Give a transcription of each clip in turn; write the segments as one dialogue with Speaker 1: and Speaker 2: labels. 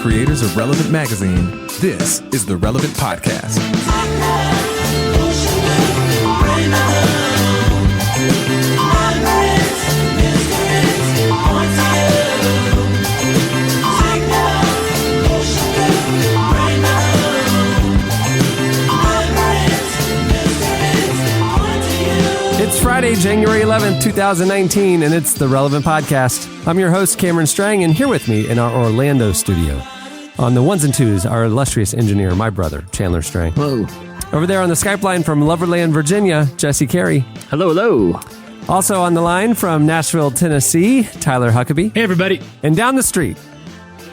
Speaker 1: creators of Relevant Magazine, this is the Relevant Podcast. It's Friday, January 11th, 2019, and it's the Relevant Podcast. I'm your host, Cameron Strang, and here with me in our Orlando studio, on the ones and twos, our illustrious engineer, my brother, Chandler Strang.
Speaker 2: Hello.
Speaker 1: Over there on the Skype line from Loverland, Virginia, Jesse Carey.
Speaker 2: Hello, hello.
Speaker 1: Also on the line from Nashville, Tennessee, Tyler Huckabee.
Speaker 3: Hey, everybody.
Speaker 1: And down the street,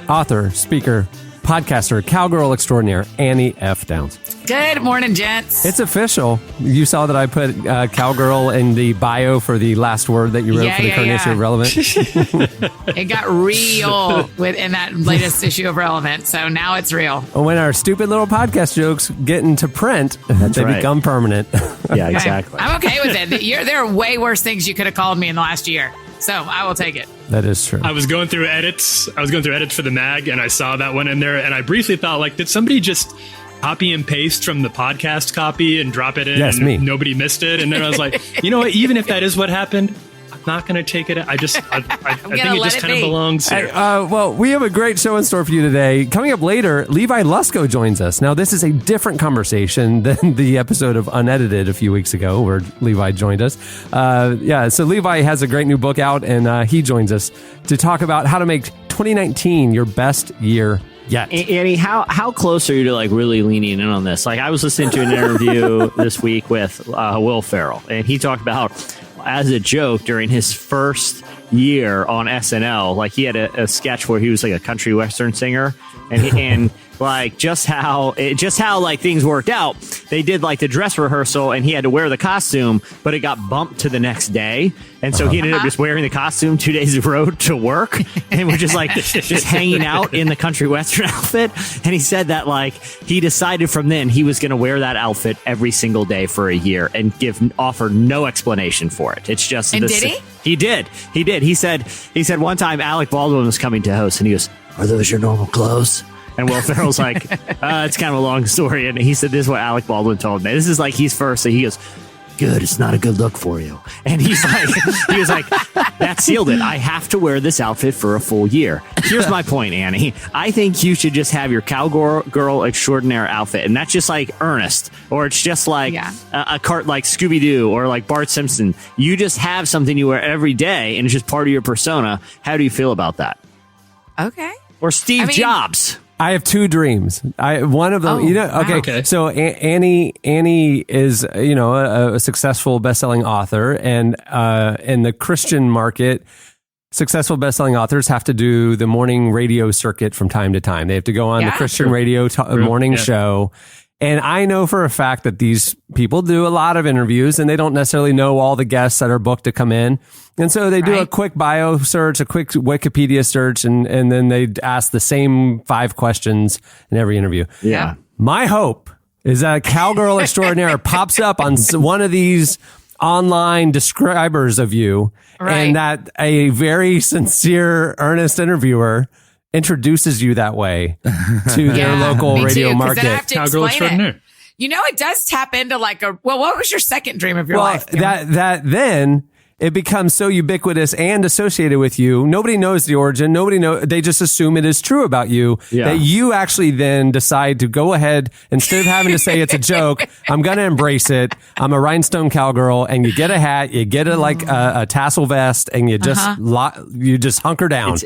Speaker 1: author, speaker, podcaster, cowgirl extraordinaire, Annie F. Downs.
Speaker 4: Good morning, gents.
Speaker 1: It's official. You saw that I put cowgirl in the bio for the last word that you wrote for the current issue of Relevant.
Speaker 4: It got real in that latest issue of Relevant, so now it's real.
Speaker 1: When our stupid little podcast jokes get into print, they become permanent.
Speaker 2: Yeah, exactly.
Speaker 4: I'm okay with it. There are way worse things you could have called me in the last year, so I will take it.
Speaker 1: That is true.
Speaker 3: I was going through edits. for the mag, and I saw that one in there, and I briefly thought, like, did somebody just copy and paste from the podcast copy and drop it in?
Speaker 1: Yes,
Speaker 3: and
Speaker 1: me.
Speaker 3: Nobody missed it. And then I was like, you know what? Even if that is what happened, I'm not going to take it. I think it just kind of belongs here.
Speaker 1: Well, we have a great show in store for you today. Coming up later, Levi Lusko joins us. Now, this is a different conversation than the episode of Unedited a few weeks ago where Levi joined us. So Levi has a great new book out, and he joins us to talk about how to make 2019 your best year yet.
Speaker 2: Annie, how close are you to like really leaning in on this? Like, I was listening to an interview this week with Will Ferrell, and he talked about, as a joke, during his first year on SNL, like he had a sketch where he was like a country western singer, and like just how like things worked out. They did like the dress rehearsal, and he had to wear the costume, but it got bumped to the next day, and so he ended up just wearing the costume 2 days in a row to work, and we're just like just hanging out in the country western outfit. And he said that like he decided from then he was going to wear that outfit every single day for a year and offer no explanation for it. It's just
Speaker 4: and did he?
Speaker 2: He did. He said one time Alec Baldwin was coming to host, and he goes, "Are those your normal clothes?" And Will Ferrell's like, it's kind of a long story. And he said, this is what Alec Baldwin told me. This is like he's first. So he goes, "Good, it's not a good look for you." And he was like, that sealed it. I have to wear this outfit for a full year. Here's my point, Annie. I think you should just have your cowgirl extraordinaire outfit. And that's just like Ernest, or it's just like a cart like Scooby-Doo or like Bart Simpson. You just have something you wear every day, and it's just part of your persona. How do you feel about that?
Speaker 4: Okay.
Speaker 2: Or Steve Jobs.
Speaker 1: I have two dreams. One of them,
Speaker 3: Okay.
Speaker 1: So Annie is, a successful best-selling author, and in the Christian market, successful best-selling authors have to do the morning radio circuit from time to time. They have to go on the Christian radio morning show. And I know for a fact that these people do a lot of interviews, and they don't necessarily know all the guests that are booked to come in. And so they do a quick bio search, a quick Wikipedia search, and then they ask the same 5 questions in every interview.
Speaker 2: Yeah.
Speaker 1: My hope is that a cowgirl extraordinaire pops up on one of these online describers of you, and that a very sincere, earnest interviewer introduces you that way to their local radio market.
Speaker 3: Cowgirl extraordinaire.
Speaker 4: You know, it does tap into like what was your second dream of your life?
Speaker 1: That then it becomes so ubiquitous and associated with you. Nobody knows the origin. They just assume it is true about you, that you actually then decide to go ahead, instead of having to say it's a joke, I'm going to embrace it. I'm a rhinestone cowgirl, and you get a hat, you get a tassel vest, and you just hunker down.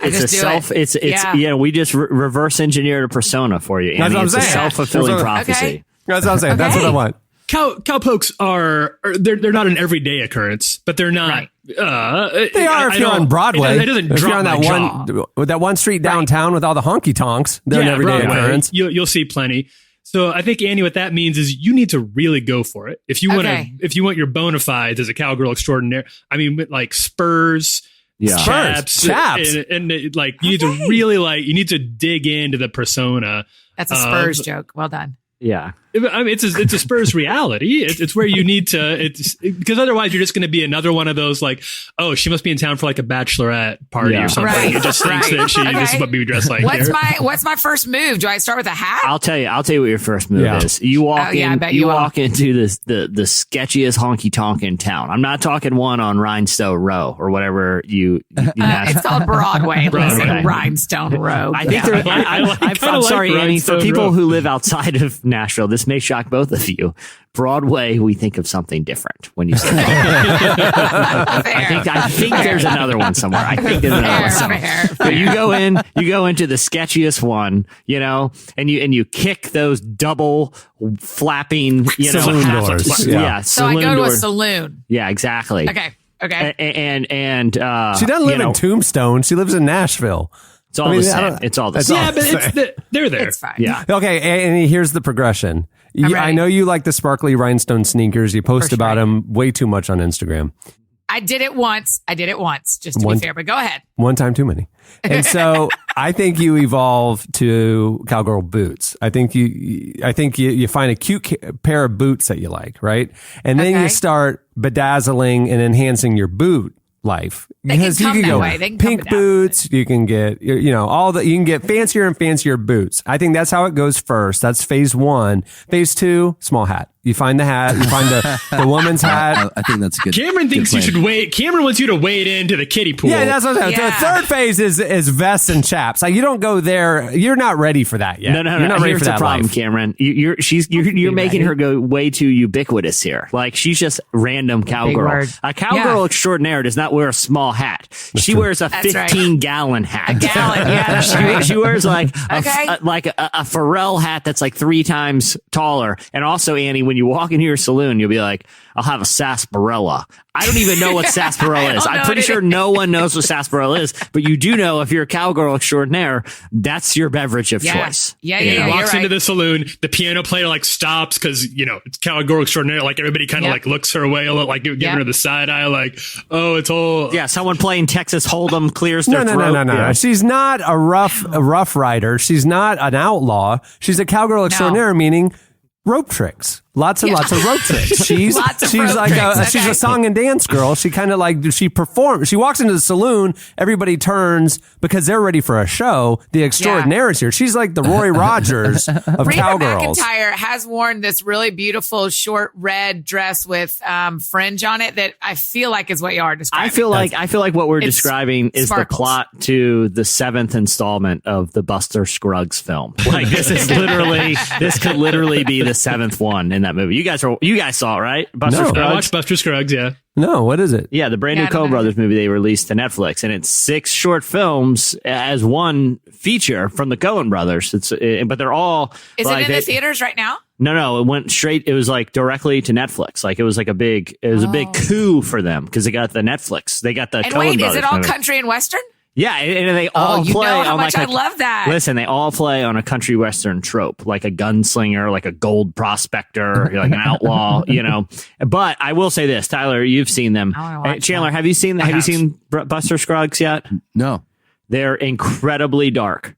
Speaker 2: We just reverse engineered a persona for you.
Speaker 1: That's what I'm
Speaker 2: saying. It's a self-fulfilling prophecy.
Speaker 4: Okay.
Speaker 1: That's what I'm saying. That's what I want.
Speaker 3: Cowpokes they're not an everyday occurrence, but they're not.
Speaker 4: Right.
Speaker 1: They are if you're on Broadway.
Speaker 3: It doesn't
Speaker 1: if
Speaker 3: drop
Speaker 1: you're on that one street downtown with all the honky tonks, they're an everyday occurrence.
Speaker 3: You'll see plenty. So I think, Annie, what that means is you need to really go for it. If you want your bona fides as a cowgirl extraordinaire, I mean, with Spurs. Chaps. And you need to really you need to dig into the persona.
Speaker 4: That's a Spurs joke. Well done.
Speaker 2: Yeah.
Speaker 3: I mean, it's a Spurs reality. It's where you need to. Because otherwise you're just going to be another one of those like, oh, she must be in town for like a bachelorette party or something.
Speaker 4: Right.
Speaker 3: It just thinks that this is what we dress like.
Speaker 4: What's my first move? Do I start with a hat?
Speaker 2: I'll tell you what your first move is. You walk walk into the sketchiest honky tonk in town. I'm not talking one on Rhinestone Row or whatever
Speaker 4: it's called Broadway. Listen, Rhinestone Row.
Speaker 2: I think I'm sorry, Annie. For people who live outside of Nashville, this may shock both of you. Broadway, we think of something different when you say that. I think there's another one somewhere. But you go into the sketchiest one, and you kick those double flapping,
Speaker 1: saloon doors.
Speaker 4: So I go to a saloon.
Speaker 2: Yeah, exactly.
Speaker 4: Okay.
Speaker 2: And
Speaker 1: she doesn't live in Tombstone. She lives in Nashville.
Speaker 2: It's all the same. It's all the same.
Speaker 3: Yeah, but they're there.
Speaker 4: It's fine.
Speaker 2: Yeah.
Speaker 1: Okay, and here's the progression. I know you like the sparkly rhinestone sneakers. You post about them way too much on Instagram.
Speaker 4: I did it once, just to be fair, but go ahead.
Speaker 1: One time too many. And so I think you evolve to cowgirl boots. I think you find a cute pair of boots that you like, right? And then you start bedazzling and enhancing your boot life. Because you can go pink boots, you can get, you can get fancier and fancier boots. I think that's how it goes first. That's phase 1. Phase 2, small hat. You find the hat, you find the woman's hat.
Speaker 5: I think that's good.
Speaker 3: Cameron thinks you should wait. Cameron wants you to wade into the kiddie pool.
Speaker 1: Yeah, that's what I'm saying. The third phase is vests and chaps. Like, you don't go there. You're not ready for that yet.
Speaker 2: No.
Speaker 1: You're not ready for that
Speaker 2: problem,
Speaker 1: life.
Speaker 2: Cameron. You're making her go way too ubiquitous here. Like, she's just random cowgirl. A cowgirl extraordinaire does not wear a small hat. She wears a 15-gallon hat.
Speaker 4: A gallon, yeah.
Speaker 2: She wears like a Pharrell hat that's like 3 times taller. And also, Annie, when you walk into your saloon, you'll be like, I'll have a sarsaparilla. I don't even know what sarsaparilla is. I'm pretty sure no one knows what sarsaparilla is, but you do know if you're a cowgirl extraordinaire, that's your beverage of choice.
Speaker 4: Yeah.
Speaker 3: Walks into the saloon, the piano player like stops because it's cowgirl extraordinaire. Like, everybody kind of like looks her way a little, like giving her the side eye, like, oh, it's all.
Speaker 2: Yeah, someone playing Texas Hold'em clears their throat.
Speaker 1: No. She's not a rough rider. She's not an outlaw. She's a cowgirl extraordinaire, meaning rope tricks. Lots of rope tricks. She's she's a song and dance girl. She kind of she performs. She walks into the saloon. Everybody turns because they're ready for a show. The extraordinaire is here. She's like the Roy Rogers of
Speaker 4: Reba
Speaker 1: cowgirls.
Speaker 4: McEntire has worn this really beautiful short red dress with fringe on it that I feel like is what you are describing.
Speaker 2: I feel like what we're describing is the plot to the 7th installment of the Buster Scruggs film. Like, this could literally be the 7th one in that movie. You guys saw it, right? Buster Scruggs?
Speaker 3: I watched Buster Scruggs, yeah.
Speaker 1: No, what is it?
Speaker 2: Yeah, the brand new Coen Brothers movie they released to Netflix, and it's 6 short films as one feature from the Coen Brothers. But they're all.
Speaker 4: Is it in the theaters right now?
Speaker 2: No, it went straight. It was like directly to Netflix. Like, it was like a big coup for them because they got the Netflix. They got the Coen Brothers.
Speaker 4: Is it all
Speaker 2: movie.
Speaker 4: Country and Western?
Speaker 2: Yeah, and they all play
Speaker 4: how
Speaker 2: on
Speaker 4: much
Speaker 2: like
Speaker 4: I love that.
Speaker 2: Listen, they all play on a country western trope, like a gunslinger, like a gold prospector, like an outlaw, But I will say this, Tyler, you've seen them. Chandler, have you seen Buster Scruggs yet?
Speaker 5: No.
Speaker 2: They're incredibly dark.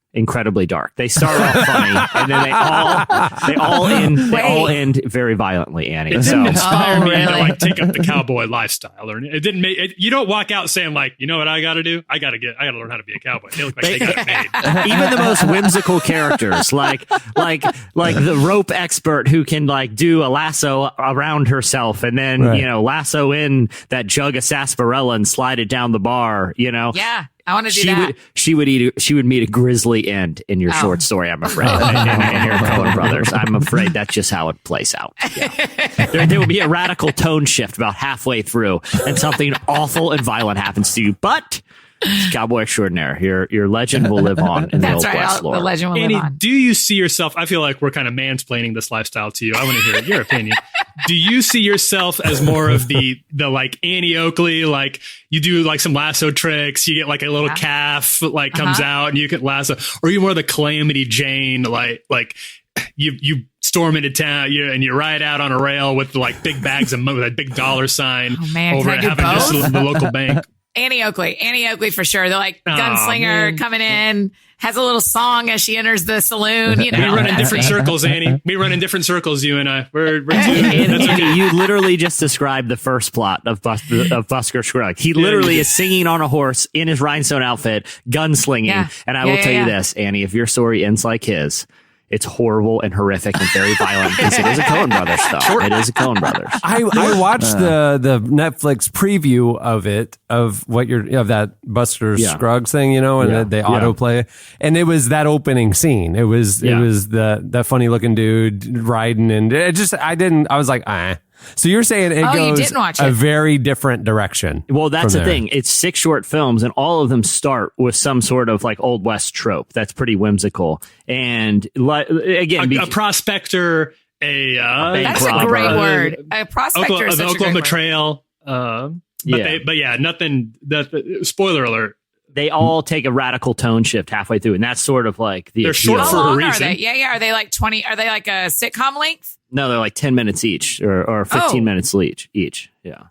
Speaker 2: They start off funny, and then they all end very violently, Annie.
Speaker 3: It didn't inspire me to take up the cowboy lifestyle, or it didn't make. You don't walk out saying like, you know what I got to do? I got to learn how to be a cowboy. They look like they got it made.
Speaker 2: Even the most whimsical characters, like the rope expert who can do a lasso around herself, and then lasso in that jug of sarsaparilla and slide it down the bar.
Speaker 4: Yeah. I want to do that.
Speaker 2: She would meet a grisly end in your short story, I'm afraid. in your Coen Brothers. I'm afraid that's just how it plays out. Yeah. There will be a radical tone shift about halfway through, and something awful and violent happens to you. But cowboy extraordinaire, your legend will live on in the Old West lore.
Speaker 4: The legend will
Speaker 3: Annie,
Speaker 4: live on.
Speaker 3: Do you see yourself? I feel like we're kind of mansplaining this lifestyle to you. I want to hear your opinion. Do you see yourself as more of the like Annie Oakley, like you do like some lasso tricks, you get like a little calf comes out and you can lasso, or are you more the Calamity Jane, like you storm into town and you ride out on a rail with like big bags of money, with a big dollar sign over at having the local bank?
Speaker 4: Annie Oakley for sure. They're like gunslinger coming in. has a little song as she enters the saloon. You know,
Speaker 3: we run in different circles, Annie. We run in different circles. You and I. We're two.
Speaker 2: Annie, you literally just described the first plot of Busker Scruggs. He literally is singing on a horse in his rhinestone outfit, gunslinging. And I will tell you this, Annie, if your story ends like his, it's horrible and horrific and very violent because it is a Coen Brothers film. It is a Coen Brothers.
Speaker 1: I watched the Netflix preview of it, of that Buster Scruggs thing, you know, and they autoplay, and it was that opening scene. It was that funny looking dude riding, and I was like, ah. So you're saying it goes a very different direction.
Speaker 2: Well, that's the thing. It's 6 short films, and all of them start with some sort of like Old West trope. That's pretty whimsical. And again,
Speaker 3: a prospector,
Speaker 4: that's a great word. A prospector is
Speaker 3: the
Speaker 4: such
Speaker 3: Oklahoma
Speaker 4: a great
Speaker 3: Trail. Nothing. Spoiler alert.
Speaker 2: They all take a radical tone shift halfway through, and that's sort of like the.
Speaker 3: They're short
Speaker 4: How
Speaker 3: for
Speaker 4: long
Speaker 3: a reason.
Speaker 4: Are they? Yeah. Are they like 20? Are they like a sitcom length?
Speaker 2: No, they're like 10 minutes each, or 15 minutes each. Yeah.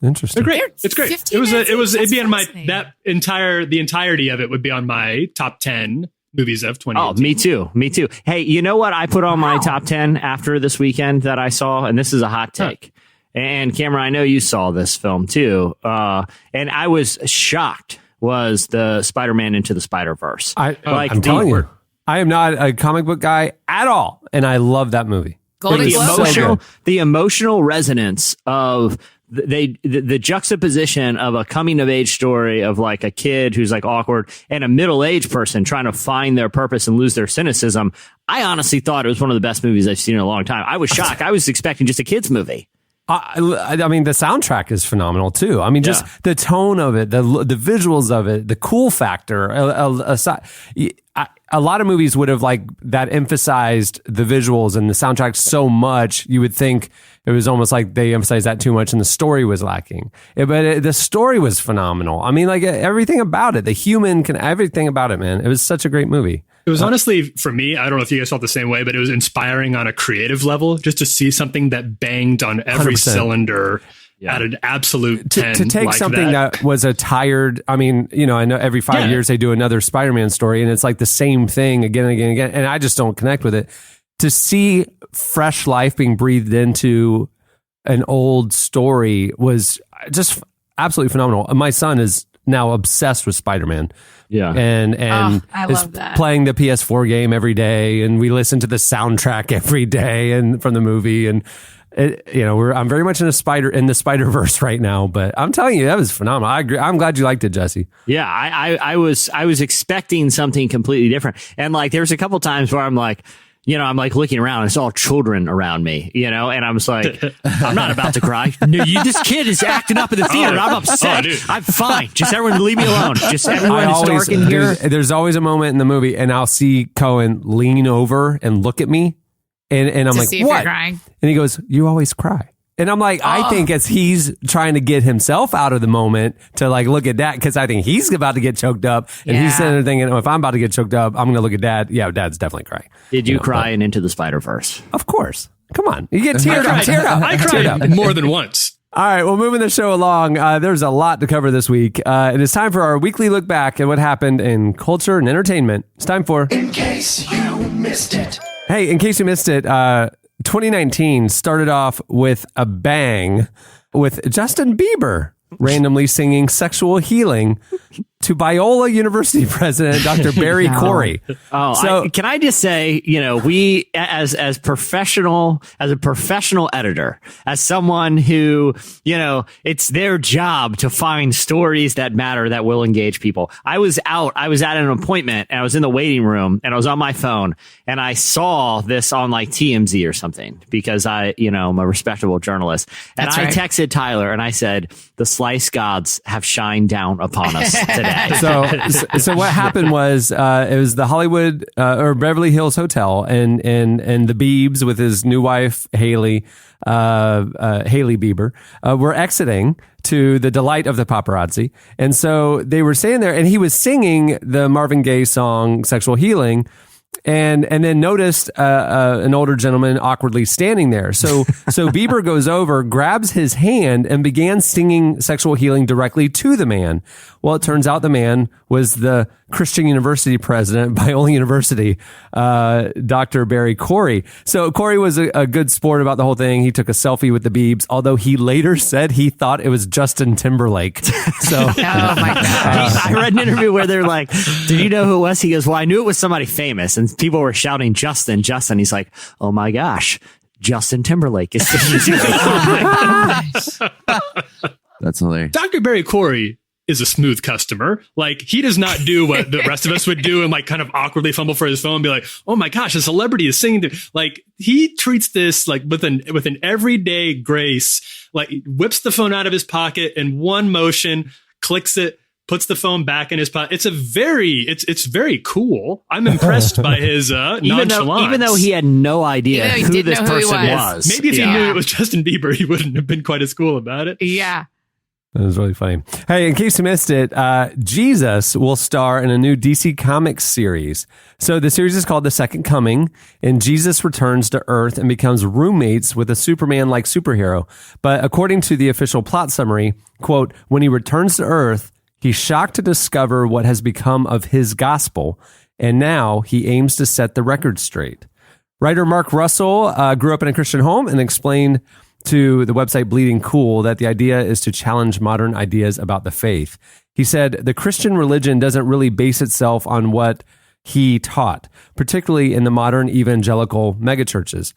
Speaker 1: Interesting.
Speaker 3: They're great. It's great. It'd be on the entirety of it would be on my top 10 movies of 2018.
Speaker 2: Oh, me too. Hey, you know what I put on my top 10 after this weekend that I saw, and this is a hot take. And Cameron, I know you saw this film too, and I was shocked. Was the Spider-Man Into the Spider-Verse?
Speaker 1: I'm telling you, I am not a comic book guy at all, and I love that movie.
Speaker 2: The emotional resonance of the juxtaposition of a coming of age story of like a kid who's like awkward and a middle-aged person trying to find their purpose and lose their cynicism. I honestly thought it was one of the best movies I've seen in a long time. I was shocked. I was expecting just a kid's movie.
Speaker 1: I mean, the soundtrack is phenomenal too. I mean, just the tone of it, the visuals of it, the cool factor. A lot of movies would have like that emphasized the visuals and the soundtrack so much. You would think it was almost like they emphasized that too much and the story was lacking. The story was phenomenal. I mean, like everything about it, everything about it, man. It was such a great movie.
Speaker 3: It was honestly, for me, I don't know if you guys felt the same way, but it was inspiring on a creative level just to see something that banged on every 100%. Cylinder at an absolute 10.
Speaker 1: To take
Speaker 3: like
Speaker 1: something that was a tired, I mean, you know, I know every 5 years they do another Spider-Man story and it's like the same thing again and again and again. And I just don't connect with it. To see fresh life being breathed into an old story was just absolutely phenomenal. My son is now obsessed with Spider-Man.
Speaker 2: Yeah.
Speaker 1: And
Speaker 4: I
Speaker 1: is
Speaker 4: love that.
Speaker 1: Playing the PS4 game every day, and we listen to the soundtrack every day and from the movie, and I'm very much in the Spider-Verse right now, but I'm telling you, that was phenomenal. I agree. I'm glad you liked it, Jesse.
Speaker 2: Yeah, I was expecting something completely different. And like there's a couple times where I'm like, you know, I'm like looking around and it's all children around me, you know, and I'm just like, I'm not about to cry. No, this kid is acting up in the theater. I'm upset. I'm fine. Just everyone leave me alone. Just everyone is dark in here.
Speaker 1: There's always a moment in the movie and I'll see Cohen lean over and look at me and I'm like, what? And he goes, you always cry. And I'm like, I think he's trying to get himself out of the moment to like look at Dad, because I think he's about to get choked up, and he's sitting there thinking, if I'm about to get choked up, I'm going to look at Dad. Yeah, Dad's definitely crying.
Speaker 2: Did you cry in Into the Spider-Verse?
Speaker 1: Of course. Come on, you get teared up.
Speaker 3: I cried more than once.
Speaker 1: All right, well, moving the show along, there's a lot to cover this week. It is time for our weekly look back at what happened in culture and entertainment. It's time for In Case You Missed It. Hey, in case you missed it, 2019 started off with a bang with Justin Bieber randomly singing Sexual Healing to Biola University president, Dr. Barry Corey.
Speaker 2: Can I just say, you know, we as a professional editor, as someone who, you know, it's their job to find stories that matter that will engage people. I was at an appointment and I was in the waiting room and I was on my phone and I saw this on like TMZ or something because I'm a respectable journalist. And I texted Tyler and I said, the slice gods have shined down upon us today.
Speaker 1: So what happened was it was the Hollywood or Beverly Hills Hotel and the Biebs with his new wife Hailey Bieber were exiting to the delight of the paparazzi, and so they were staying there, and he was singing the Marvin Gaye song "Sexual Healing." and then noticed an older gentleman awkwardly standing there. So Bieber goes over, grabs his hand, and began singing sexual healing directly to the man. Well, it turns out the man was the Christian University president, Biola University, Dr. Barry Corey. So Corey was a good sport about the whole thing. He took a selfie with the Biebs, although he later said he thought it was Justin Timberlake. So,
Speaker 4: oh my God.
Speaker 2: I read an interview where they're like, "Did you know who it was?" He goes, "Well, I knew it was somebody famous," and people were shouting, "Justin, Justin." He's like, "Oh my gosh, Justin Timberlake is singing."
Speaker 4: Oh my gosh.
Speaker 5: That's hilarious.
Speaker 3: Dr. Barry Corey is a smooth customer. Like, he does not do what the rest of us would do and like kind of awkwardly fumble for his phone and be like, "Oh my gosh, a celebrity is singing." Like, he treats this like with an everyday grace, like whips the phone out of his pocket in one motion, clicks it, puts the phone back in his pocket. It's very cool. I'm impressed by his nonchalance.
Speaker 2: Even though he had no idea who this person was.
Speaker 3: Maybe if he knew it was Justin Bieber, he wouldn't have been quite as cool about it.
Speaker 4: Yeah.
Speaker 1: That was really funny. Hey, in case you missed it, Jesus will star in a new DC Comics series. So the series is called The Second Coming, and Jesus returns to Earth and becomes roommates with a Superman-like superhero. But according to the official plot summary, quote, "When he returns to Earth, he's shocked to discover what has become of his gospel, and now he aims to set the record straight." Writer Mark Russell grew up in a Christian home and explained to the website Bleeding Cool that the idea is to challenge modern ideas about the faith. He said, "The Christian religion doesn't really base itself on what he taught, particularly in the modern evangelical megachurches.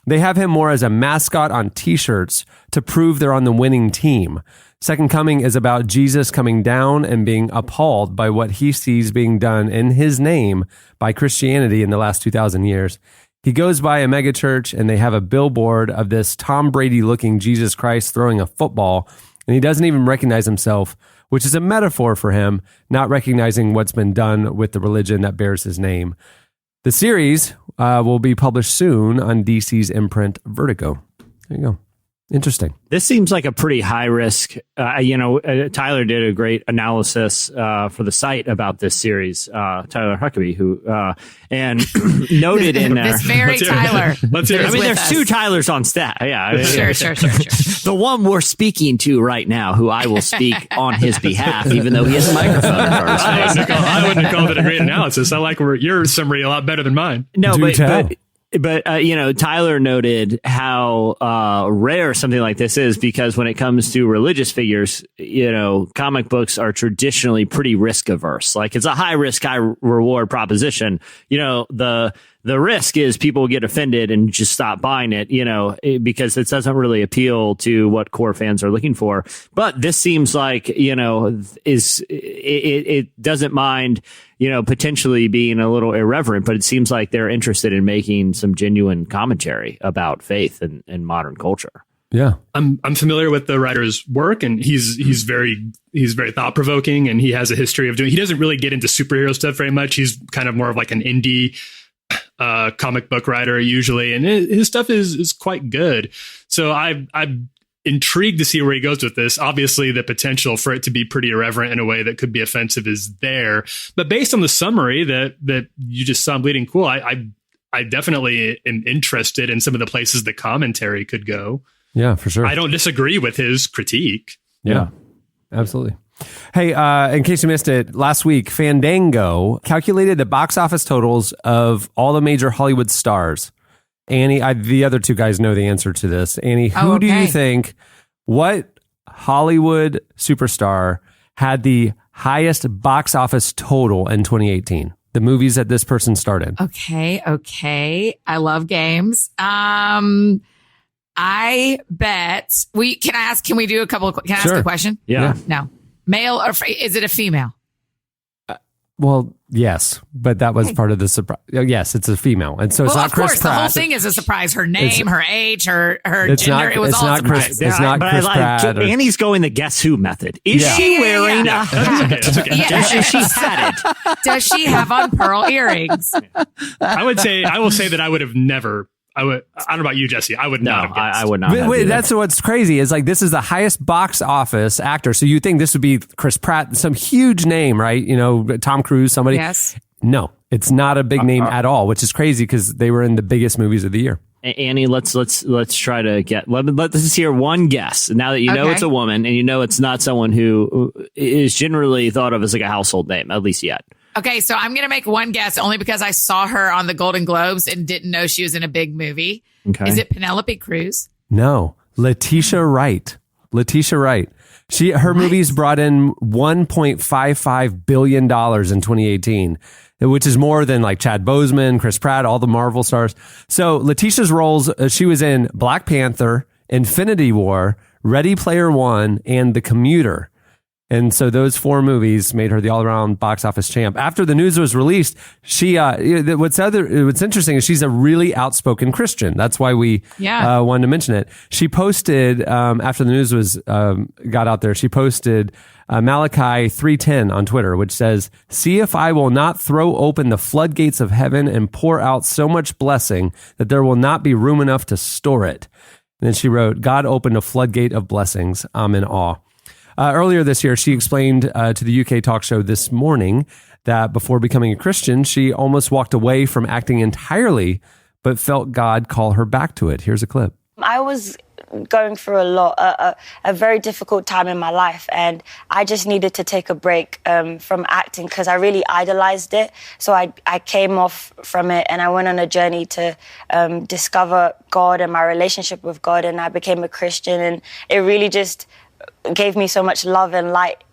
Speaker 1: They have him more as a mascot on t-shirts to prove they're on the winning team. Second Coming is about Jesus coming down and being appalled by what he sees being done in his name by Christianity in the last 2,000 years. He goes by a megachurch and they have a billboard of this Tom Brady-looking Jesus Christ throwing a football, and he doesn't even recognize himself, which is a metaphor for him not recognizing what's been done with the religion that bears his name." The series will be published soon on DC's imprint Vertigo. There you go. Interesting.
Speaker 2: This seems like a pretty high risk. Tyler did a great analysis for the site about this series. Tyler Huckabee, who and noted in there.
Speaker 4: This very Tyler.
Speaker 3: Let's hear it.
Speaker 2: I mean, there's two Tylers on staff. Yeah,
Speaker 4: Sure.
Speaker 2: The one we're speaking to right now, who I will speak on his behalf, even though he has a microphone in front of his face.
Speaker 3: I wouldn't have called it a great analysis. I like your summary a lot better than mine.
Speaker 2: No, but Tyler noted how rare something like this is, because when it comes to religious figures, comic books are traditionally pretty risk averse. Like, it's a high risk, high reward proposition. The risk is people get offended and just stop buying it, because it doesn't really appeal to what core fans are looking for. But this seems like, it doesn't mind, potentially being a little irreverent, but it seems like they're interested in making some genuine commentary about faith and modern culture.
Speaker 1: Yeah.
Speaker 3: I'm familiar with the writer's work, and he's very thought provoking, and he has a history of he doesn't really get into superhero stuff very much. He's kind of more of like an indie comic book writer usually, and his stuff is quite good. So I'm intrigued to see where he goes with this. Obviously, the potential for it to be pretty irreverent in a way that could be offensive is there. But based on the summary that you just saw in Bleeding Cool, I definitely am interested in some of the places the commentary could go.
Speaker 1: Yeah, for sure.
Speaker 3: I don't disagree with his critique.
Speaker 1: Yeah, absolutely. Hey, in case you missed it, last week, Fandango calculated the box office totals of all the major Hollywood stars. Annie, the other two guys know the answer to this. Annie, who do you think, what Hollywood superstar had the highest box office total in 2018? The movies that this person starred in.
Speaker 4: Okay. I love games. I bet can we do a couple of, can I ask a question?
Speaker 2: Yeah.
Speaker 4: No. Male or is it a female?
Speaker 1: Well, yes, but that was part of the surprise. Yes, it's a female, and so it's not Chris Pratt.
Speaker 4: The whole thing is a surprise. Her name, her age, her gender. It was all a surprise.
Speaker 1: It's not Chris Pratt.
Speaker 2: Annie's going the guess who method. Is she wearing a hat?
Speaker 3: That's okay.
Speaker 2: Is she hatted?
Speaker 4: Does she have on pearl earrings?
Speaker 3: I will say that I would have never. I don't know about you, Jesse. I would not have guessed.
Speaker 2: I would not.
Speaker 1: Wait, that's what's crazy is like this is the highest box office actor. So you think this would be Chris Pratt, some huge name, right? Tom Cruise, somebody.
Speaker 4: Yes.
Speaker 1: No, it's not a big name at all, which is crazy because they were in the biggest movies of the year.
Speaker 2: Annie, let's try to get. Let's hear one guess. Now that you know it's a woman and you know it's not someone who is generally thought of as like a household name, at least yet.
Speaker 4: Okay, so I'm going to make one guess only because I saw her on the Golden Globes and didn't know she was in a big movie.
Speaker 2: Okay.
Speaker 4: Is it Penelope Cruz?
Speaker 1: No, Letitia Wright. Her movies brought in $1.55 billion in 2018, which is more than like Chad Boseman, Chris Pratt, all the Marvel stars. So Letitia's roles, she was in Black Panther, Infinity War, Ready Player One, and The Commuter. And so those 4 movies made her the all-around box office champ. After the news was released, she what's interesting is she's a really outspoken Christian. That's why we wanted to mention it. She posted after the news was got out there. She posted Malachi 3:10 on Twitter, which says, "See if I will not throw open the floodgates of heaven and pour out so much blessing that there will not be room enough to store it." And then she wrote, "God opened a floodgate of blessings. I'm in awe." Earlier this year, she explained to the UK talk show This Morning that before becoming a Christian, she almost walked away from acting entirely, but felt God call her back to it. Here's a clip.
Speaker 5: I was going through a very difficult time in my life, and I just needed to take a break from acting because I really idolized it. So I came off from it and I went on a journey to discover God and my relationship with God, and I became a Christian, and it really just gave me so much love and light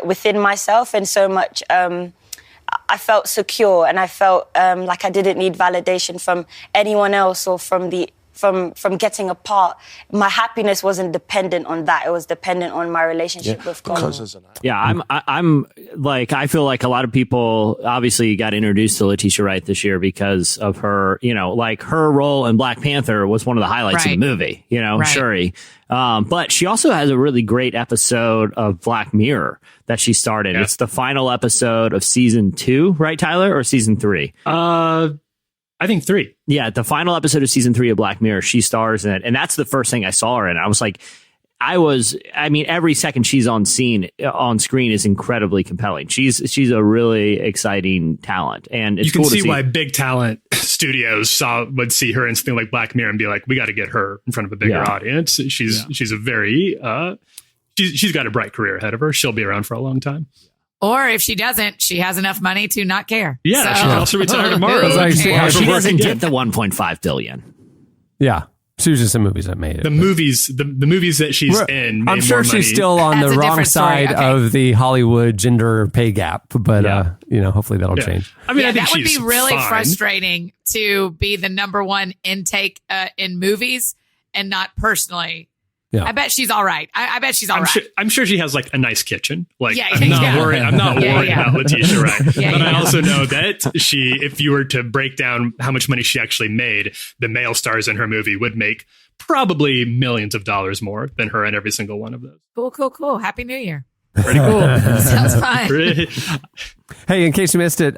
Speaker 5: within myself, and so much I felt secure, and I felt like I didn't need validation from anyone else or from getting apart. My happiness wasn't dependent on that. It was dependent on my relationship with God.
Speaker 2: Yeah, I'm like, I feel like a lot of people obviously got introduced to Letitia Wright this year because of her, like her role in Black Panther was one of the highlights of the movie, Shuri. But she also has a really great episode of Black Mirror that she started. Yeah. It's the final episode of season 2, right, Tyler, or season 3?
Speaker 3: I think 3.
Speaker 2: Yeah, the final episode of season 3 of Black Mirror, she stars in it. And that's the first thing I saw her in. I was like, every second she's on screen is incredibly compelling. She's a really exciting talent. And it's
Speaker 3: you can
Speaker 2: cool
Speaker 3: see why big talent studios would see her in something like Black Mirror and be like, we got to get her in front of a bigger audience. She's a very, she's got a bright career ahead of her. She'll be around for a long time.
Speaker 4: Or if she doesn't, she has enough money to not care.
Speaker 3: Yeah, she can also retire tomorrow.
Speaker 2: She doesn't get the $1.5 billion.
Speaker 1: Yeah. She was just in movies that made it.
Speaker 3: The movies that she's in.
Speaker 1: I'm sure she's still on the wrong side of the Hollywood gender pay gap, but hopefully that'll change.
Speaker 4: I think that would be really frustrating to be the number one intake in movies and not personally. Yeah. I bet she's all right. I bet she's all right.
Speaker 3: I'm sure she has like a nice kitchen. Like I'm not worried about Letitia Wright. But I also know that if you were to break down how much money she actually made, the male stars in her movie would make probably millions of dollars more than her in every single one of those.
Speaker 4: Cool. Happy New Year.
Speaker 3: Pretty cool.
Speaker 4: Sounds fun.
Speaker 1: Hey, in case you missed it,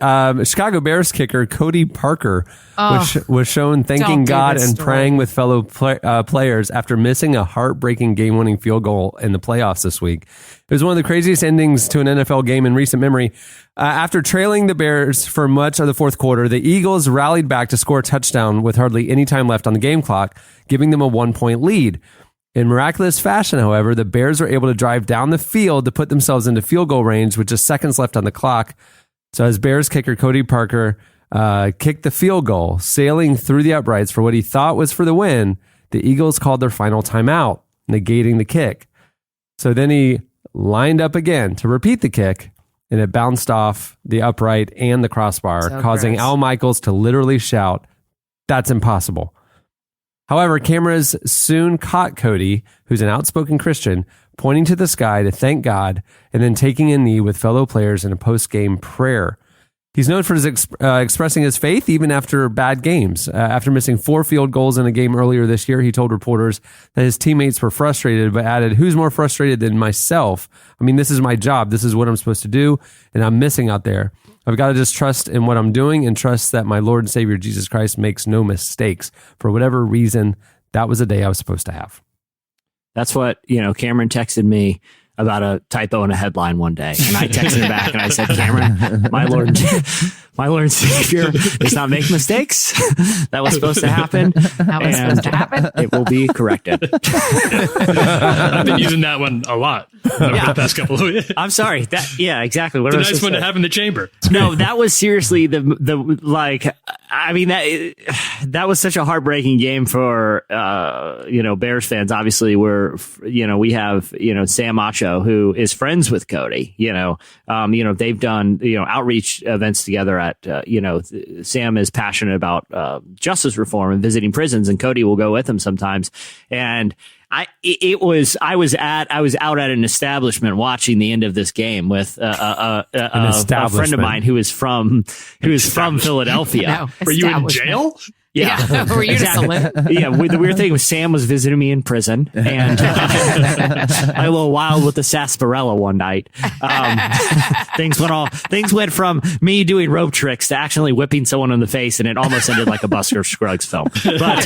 Speaker 1: Chicago Bears kicker Cody Parker was shown thanking God and praying with fellow players after missing a heartbreaking game-winning field goal in the playoffs this week. It was one of the craziest endings to an NFL game in recent memory. After trailing the Bears for much of the fourth quarter, the Eagles rallied back to score a touchdown with hardly any time left on the game clock, giving them a 1-point lead. In miraculous fashion, however, the Bears were able to drive down the field to put themselves into field goal range with just seconds left on the clock. So as Bears kicker Cody Parker kicked the field goal, sailing through the uprights for what he thought was for the win, the Eagles called their final timeout, negating the kick. So then he lined up again to repeat the kick, and it bounced off the upright and the crossbar, causing Al Michaels to literally shout, "That's impossible." However, cameras soon caught Cody, who's an outspoken Christian, pointing to the sky to thank God and then taking a knee with fellow players in a post-game prayer. He's known for expressing his faith even after bad games. After missing 4 field goals in a game earlier this year, he told reporters that his teammates were frustrated, but added, "Who's more frustrated than myself? I mean, this is my job. This is what I'm supposed to do, and I'm missing out there. I've got to just trust in what I'm doing and trust that my Lord and Savior Jesus Christ makes no mistakes. For whatever reason, that was a day I was supposed to have."
Speaker 2: That's what, Cameron texted me about a typo in a headline one day. And I texted him back and I said, Cameron, my Lord and Savior does not make mistakes. That was supposed to happen. It will be corrected.
Speaker 3: I've been using that one a lot the past couple of years.
Speaker 2: I'm sorry. Exactly. What
Speaker 3: it's a nice one to have in the chamber.
Speaker 2: No, that was seriously that was such a heartbreaking game for, Bears fans. Obviously we have, Sam Acho, who is friends with Cody, they've done, outreach events together at, Sam is passionate about, justice reform and visiting prisons, and Cody will go with him sometimes. And I was out at an establishment watching the end of this game with a friend of mine who is from Philadelphia.
Speaker 3: Were you in jail?
Speaker 2: Yeah.
Speaker 4: Were you exactly.
Speaker 2: The weird thing was Sam was visiting me in prison, and I a little wild with the sarsaparilla one night. Things went from me doing rope tricks to actually whipping someone in the face, and it almost ended like a Buster Scruggs film. But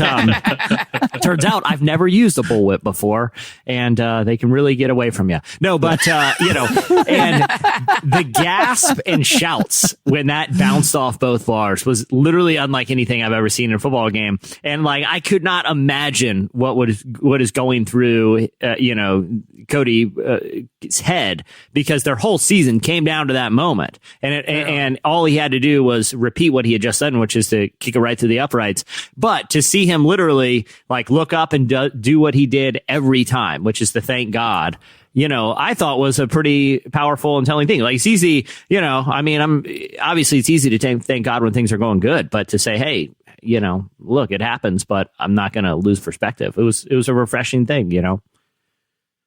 Speaker 2: turns out I've never used a bullwhip before, and they can really get away from you. No, but and the gasp and shouts when that bounced off both bars was literally unlike anything I've ever seen in a football game. And I could not imagine what is going through Cody's head, because their whole season came down to that moment, and all he had to do was repeat what he had just done, which is to kick it right through the uprights. But to see him literally look up and do what he did every time, which is to thank God, I thought was a pretty powerful and telling thing. It's easy, obviously it's easy to thank God when things are going good, but to say, hey, look, it happens, but I'm not going to lose perspective. It was a refreshing thing,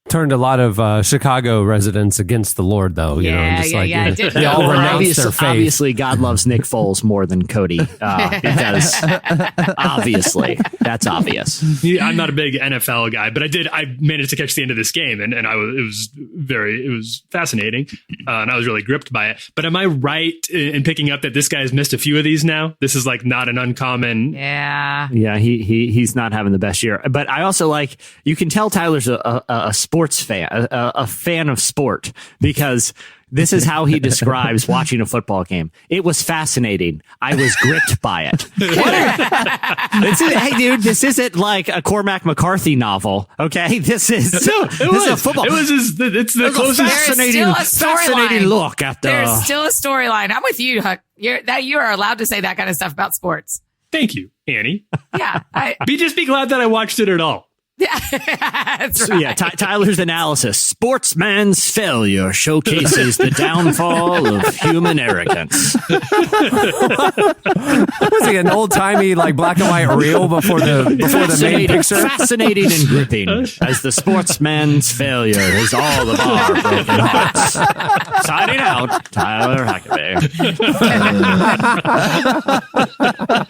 Speaker 1: Turned a lot of Chicago residents against the Lord, though. They all renounced their faith.
Speaker 2: Obviously, God loves Nick Foles more than Cody, because obviously that's obvious.
Speaker 3: I'm not a big NFL guy, but I managed to catch the end of this game, and it was fascinating, and I was really gripped by it. But am I right in picking up that this guy has missed a few of these now? This is not an uncommon.
Speaker 4: Yeah.
Speaker 2: Yeah, he's not having the best year. But I also you can tell Tyler's a sports fan, a fan of sport, because this is how he describes watching a football game. It was fascinating. I was gripped by it. Hey, dude, this isn't like a Cormac McCarthy novel. Okay, this is a football.
Speaker 3: It's the closest
Speaker 2: fascinating look at the.
Speaker 4: There's still a storyline. I'm with you, Huck. You are allowed to say that kind of stuff about sports.
Speaker 3: Thank you, Annie.
Speaker 4: Yeah,
Speaker 3: just be glad that I watched it at all.
Speaker 4: Yeah, that's right.
Speaker 2: Tyler's analysis: sportsman's failure showcases the downfall of human arrogance.
Speaker 1: Was he an old timey black and white reel before the main picture?
Speaker 2: Fascinating and gripping as the sportsman's failure is all of our broken hearts. Signing out, Tyler Huckabee.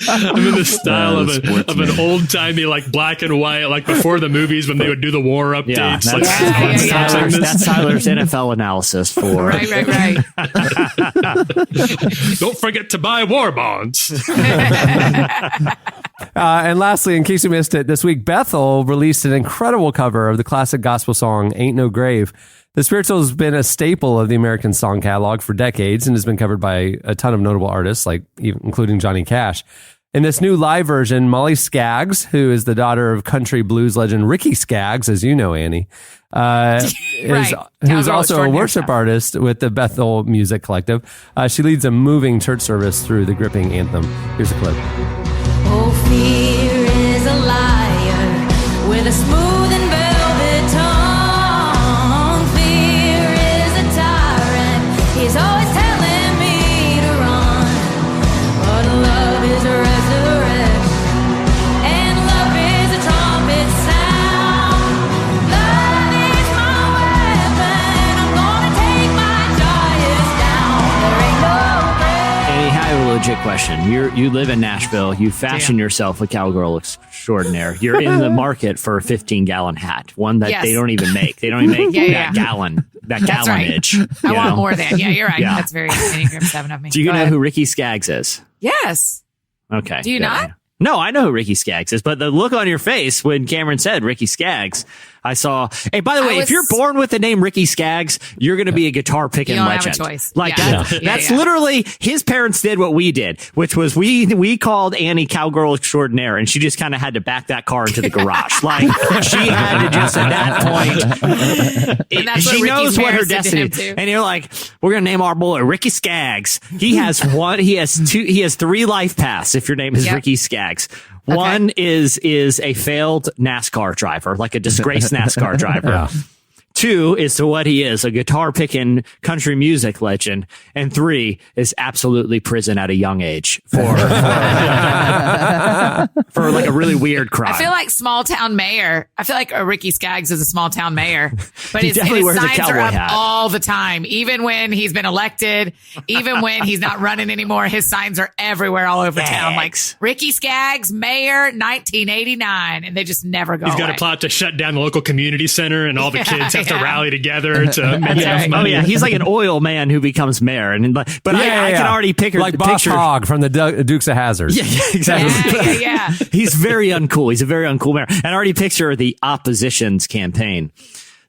Speaker 3: I'm in the style of an old timey black and white before the movies when they would do the war updates.
Speaker 2: That's Tyler's NFL analysis for.
Speaker 4: Right.
Speaker 3: Don't forget to buy war bonds.
Speaker 1: And lastly, in case you missed it, this week Bethel released an incredible cover of the classic gospel song "Ain't No Grave." The spiritual has been a staple of the American song catalog for decades and has been covered by a ton of notable artists, including Johnny Cash. In this new live version, Molly Skaggs, who is the daughter of country blues legend Ricky Skaggs, as you know, Annie, who's also a worship artist with the Bethel Music Collective. She leads a moving church service through the gripping anthem. Here's a clip.
Speaker 6: Oh, fear is a liar with a smooth and velvet tongue. Fear is a tyrant. He's always telling me to run. But love is a resurrection, and love is a trumpet sound. Love is my weapon. I'm gonna take my giants down. There ain't no grave.
Speaker 2: Annie, I have a legit question. You live in Nashville. You fashion yourself a cowgirl extraordinaire. You're in the market for a 15-gallon hat, one that they don't even make. They don't even make that gallonage.
Speaker 4: Right. I want more than. Yeah, you're right. That's very Enneagram 7 of me.
Speaker 2: Do you know who Ricky Skaggs is?
Speaker 4: Yes.
Speaker 2: Okay.
Speaker 4: Do you not?
Speaker 2: No, I know who Ricky Skaggs is, but the look on your face when Cameron said Ricky Skaggs, I saw. Hey, by the way, if you're born with the name Ricky Skaggs, you're going to be a guitar picking legend.
Speaker 4: Have a choice.
Speaker 2: Like that's literally his parents did what we did, which was we called Annie cowgirl extraordinaire, and she just kind of had to back that car into the garage. Like she had to just at that point. She knows what her destiny is, and you're like, we're going to name our boy Ricky Skaggs. He has one. He has two. He has 3 life paths. If your name is Ricky Skaggs. One is a failed NASCAR driver, like a disgraced NASCAR driver. Yeah. 2 is to what he is, a guitar picking country music legend. And 3 is absolutely prison at a young age for like a really weird crime.
Speaker 4: I feel like small town mayor. I feel like Ricky Skaggs is a small town mayor, but his signs are up all the time. Even when he's been elected, even when he's not running anymore, his signs are everywhere all over town. Like Ricky Skaggs, mayor, 1989, and they just never go away.
Speaker 3: He's got a plot to shut down the local community center, and all the kids have to rally together to make enough money.
Speaker 2: Oh yeah, he's like an oil man who becomes mayor, and I can already picture
Speaker 1: like Boss Hogg from the Dukes of Hazzard.
Speaker 2: Yeah, exactly.
Speaker 4: Yeah.
Speaker 2: He's very uncool. He's a very uncool mayor, and I already picture the opposition's campaign.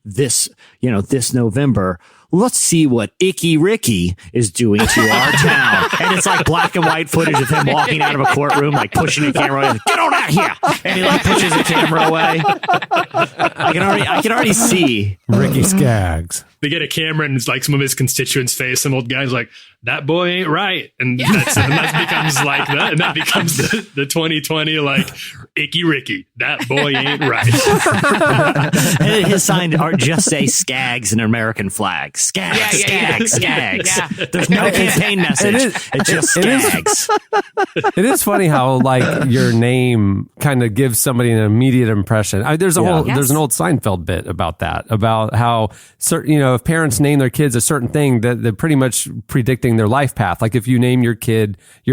Speaker 2: This November, let's see what Icky Ricky is doing to our town. And it's like black and white footage of him walking out of a courtroom, like pushing a camera away. Like, get on out here. And he like pushes the camera away. I can already see
Speaker 1: Ricky Skaggs.
Speaker 3: They get a camera and it's like some of his constituents' face. Some old guy's like, that boy ain't right. And that becomes the 2020 like Icky Ricky. That boy ain't right.
Speaker 2: And his sign just say Skaggs and American flag. Skaggs.
Speaker 4: Yeah.
Speaker 2: There's no campaign message. It's just Skaggs.
Speaker 1: It is funny how like your name kind of gives somebody an immediate impression. There's an old Seinfeld bit about that, about how certain, if parents name their kids a certain thing, that they're pretty much predicting their life path. Like if you name your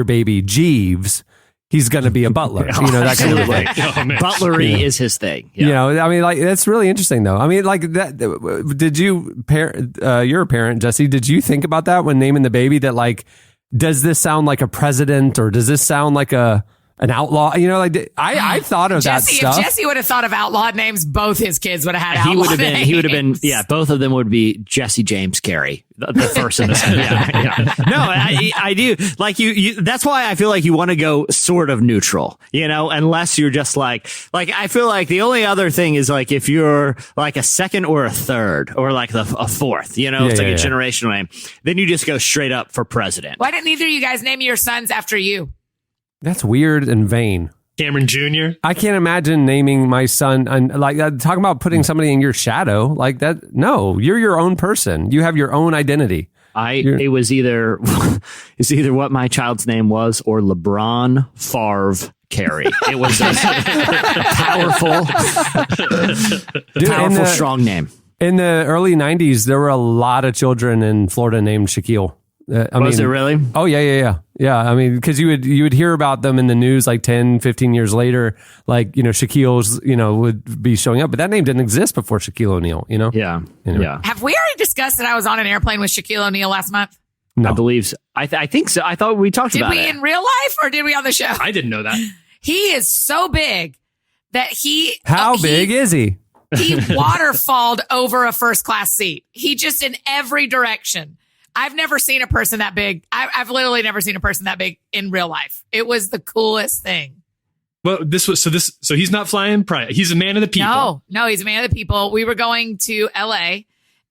Speaker 1: baby Jeeves, he's going to be a butler. That kind of thing.
Speaker 2: Butlery is his thing.
Speaker 1: Yeah. Like that's really interesting though. I mean, like that. Did you you're a parent, Jesse? Did you think about that when naming the baby? That like, does this sound like a president or does this sound like an outlaw? I thought of that stuff.
Speaker 4: If Jesse would have thought of outlawed names, both his kids would have had outlawed names.
Speaker 2: He would have been, both of them would be Jesse James Carey, the first in this. No, I do. Like you, that's why I feel like you want to go sort of neutral, unless you're just like I feel like the only other thing is like if you're like a second or a third or like a fourth, it's like a generational name, then you just go straight up for president.
Speaker 4: Why didn't either of you guys name your sons after you?
Speaker 1: That's weird and vain.
Speaker 3: Cameron Jr.
Speaker 1: I can't imagine naming my son like talking about putting somebody in your shadow like that. No, you're your own person. You have your own identity.
Speaker 2: It was either what my child's name was or LeBron Favre Carey. It was a powerful, strong name.
Speaker 1: In the early 90s, there were a lot of children in Florida named Shaquille.
Speaker 2: Was it really?
Speaker 1: Oh, yeah. I mean, because you would hear about them in the news like 10, 15 years later, like, Shaquille's, would be showing up. But that name didn't exist before Shaquille O'Neal,
Speaker 2: Yeah.
Speaker 1: Anyway.
Speaker 2: Yeah.
Speaker 4: Have we already discussed that I was on an airplane with Shaquille O'Neal last month?
Speaker 1: No.
Speaker 2: I believe so. I think so. I thought we talked about it.
Speaker 4: Did we in real life or did we on the show?
Speaker 3: I didn't know that.
Speaker 4: He is so big that
Speaker 1: How big is he?
Speaker 4: He waterfalled over a first class seat. He just in every direction. I've never seen a person that big. I've literally never seen a person that big in real life. It was the coolest thing.
Speaker 3: Well, so he's not flying private. He's a man of the people.
Speaker 4: No, he's a man of the people. We were going to LA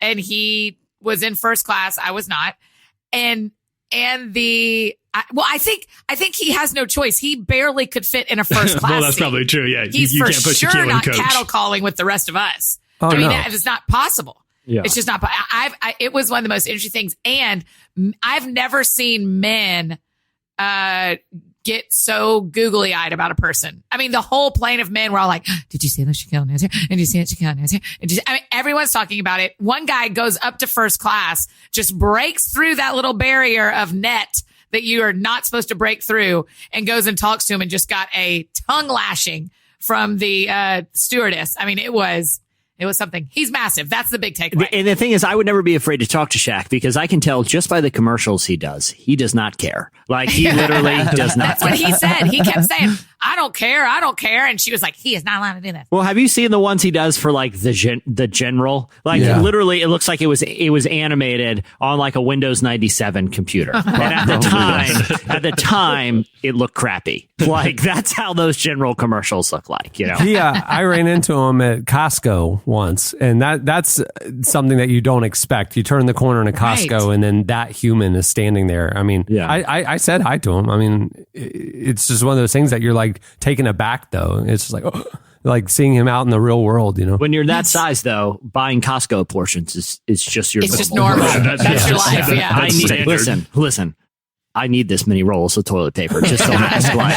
Speaker 4: and he was in first class. I was not. I think he has no choice. He barely could fit in a first class
Speaker 3: well, that's
Speaker 4: seat.
Speaker 3: Probably true. Yeah.
Speaker 4: He's
Speaker 3: you
Speaker 4: for
Speaker 3: can't put
Speaker 4: sure
Speaker 3: Shaquille
Speaker 4: not
Speaker 3: in coach.
Speaker 4: cattle calling with the rest of us.
Speaker 1: Oh,
Speaker 4: I mean,
Speaker 1: no.
Speaker 4: it's not possible.
Speaker 2: Yeah.
Speaker 4: It's just not. It was one of the most interesting things, and I've never seen men get so googly eyed about a person. I mean, the whole plane of men were all like, "Did you see that Shaquille O'Neal's here? Did you see that Shaquille O'Neal's here?" Everyone's talking about it. One guy goes up to first class, just breaks through that little barrier of net that you are not supposed to break through, and goes and talks to him, and just got a tongue lashing from the stewardess. I mean, it was something. He's massive. That's the big takeaway.
Speaker 2: And the thing is, I would never be afraid to talk to Shaq because I can tell just by the commercials he does not care. Like, he literally does not.
Speaker 4: That's what he said. He kept saying, I don't care. And she was like, he is not allowed to do that.
Speaker 2: Well, have you seen the ones he does for like the general? Like literally, it looks like it was animated on like a Windows 97 computer. And at the time, it looked crappy. Like that's how those general commercials look like, you know?
Speaker 1: Yeah, I ran into him at Costco once, and that's something that you don't expect. You turn the corner in a Costco, and then that human is standing there. I mean, I said hi to him. I mean, it's just one of those things that you're like taken aback, though. It's just like, like seeing him out in the real world, you know?
Speaker 2: When you're that size, though, buying Costco portions is just your
Speaker 4: It's just normal. That's your life, yeah.
Speaker 2: Listen. I need this many rolls of toilet paper. Just don't ask why.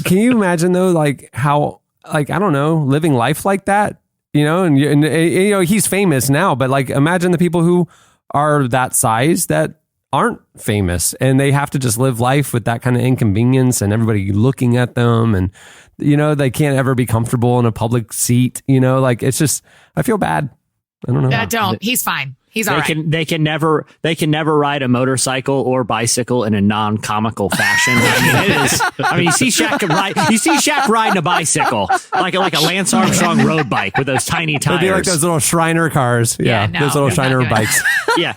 Speaker 1: Can you imagine though, like how, like, I don't know, living life like that, you know, and you know, he's famous now, but like, imagine the people who are that size that aren't famous and they have to just live life with that kind of inconvenience and everybody looking at them, and, you know, they can't ever be comfortable in a public seat, you know, like it's just, I feel bad. I don't know.
Speaker 4: Don't. He's fine. He's all right.
Speaker 2: They can never ride a motocycle or bicycle in a non-comical fashion. You see Shaq riding a bicycle like a Lance Armstrong road bike with those tiny tires.
Speaker 1: It'd be like those little Shriner cars. Those little Shriner bikes.
Speaker 2: Yeah,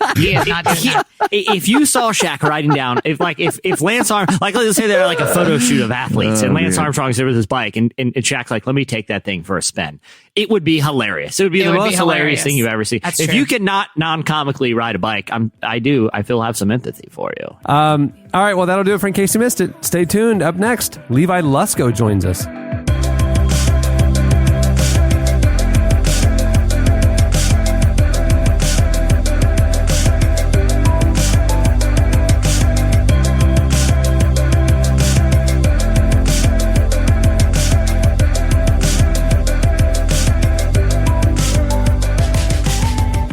Speaker 2: if you saw Shaq riding down, if Lance Armstrong, like let's say they're like a photo shoot of athletes, and Lance Armstrong's there with his bike, and Shaq's like, let me take that thing for a spin. It would be hilarious. It would be the most hilarious thing you've ever seen. If you could not non-comically ride a bike, I feel have some empathy for you.
Speaker 1: All right, well, that'll do it for In Case You Missed It. Stay tuned. Up next, Levi Lusko joins us.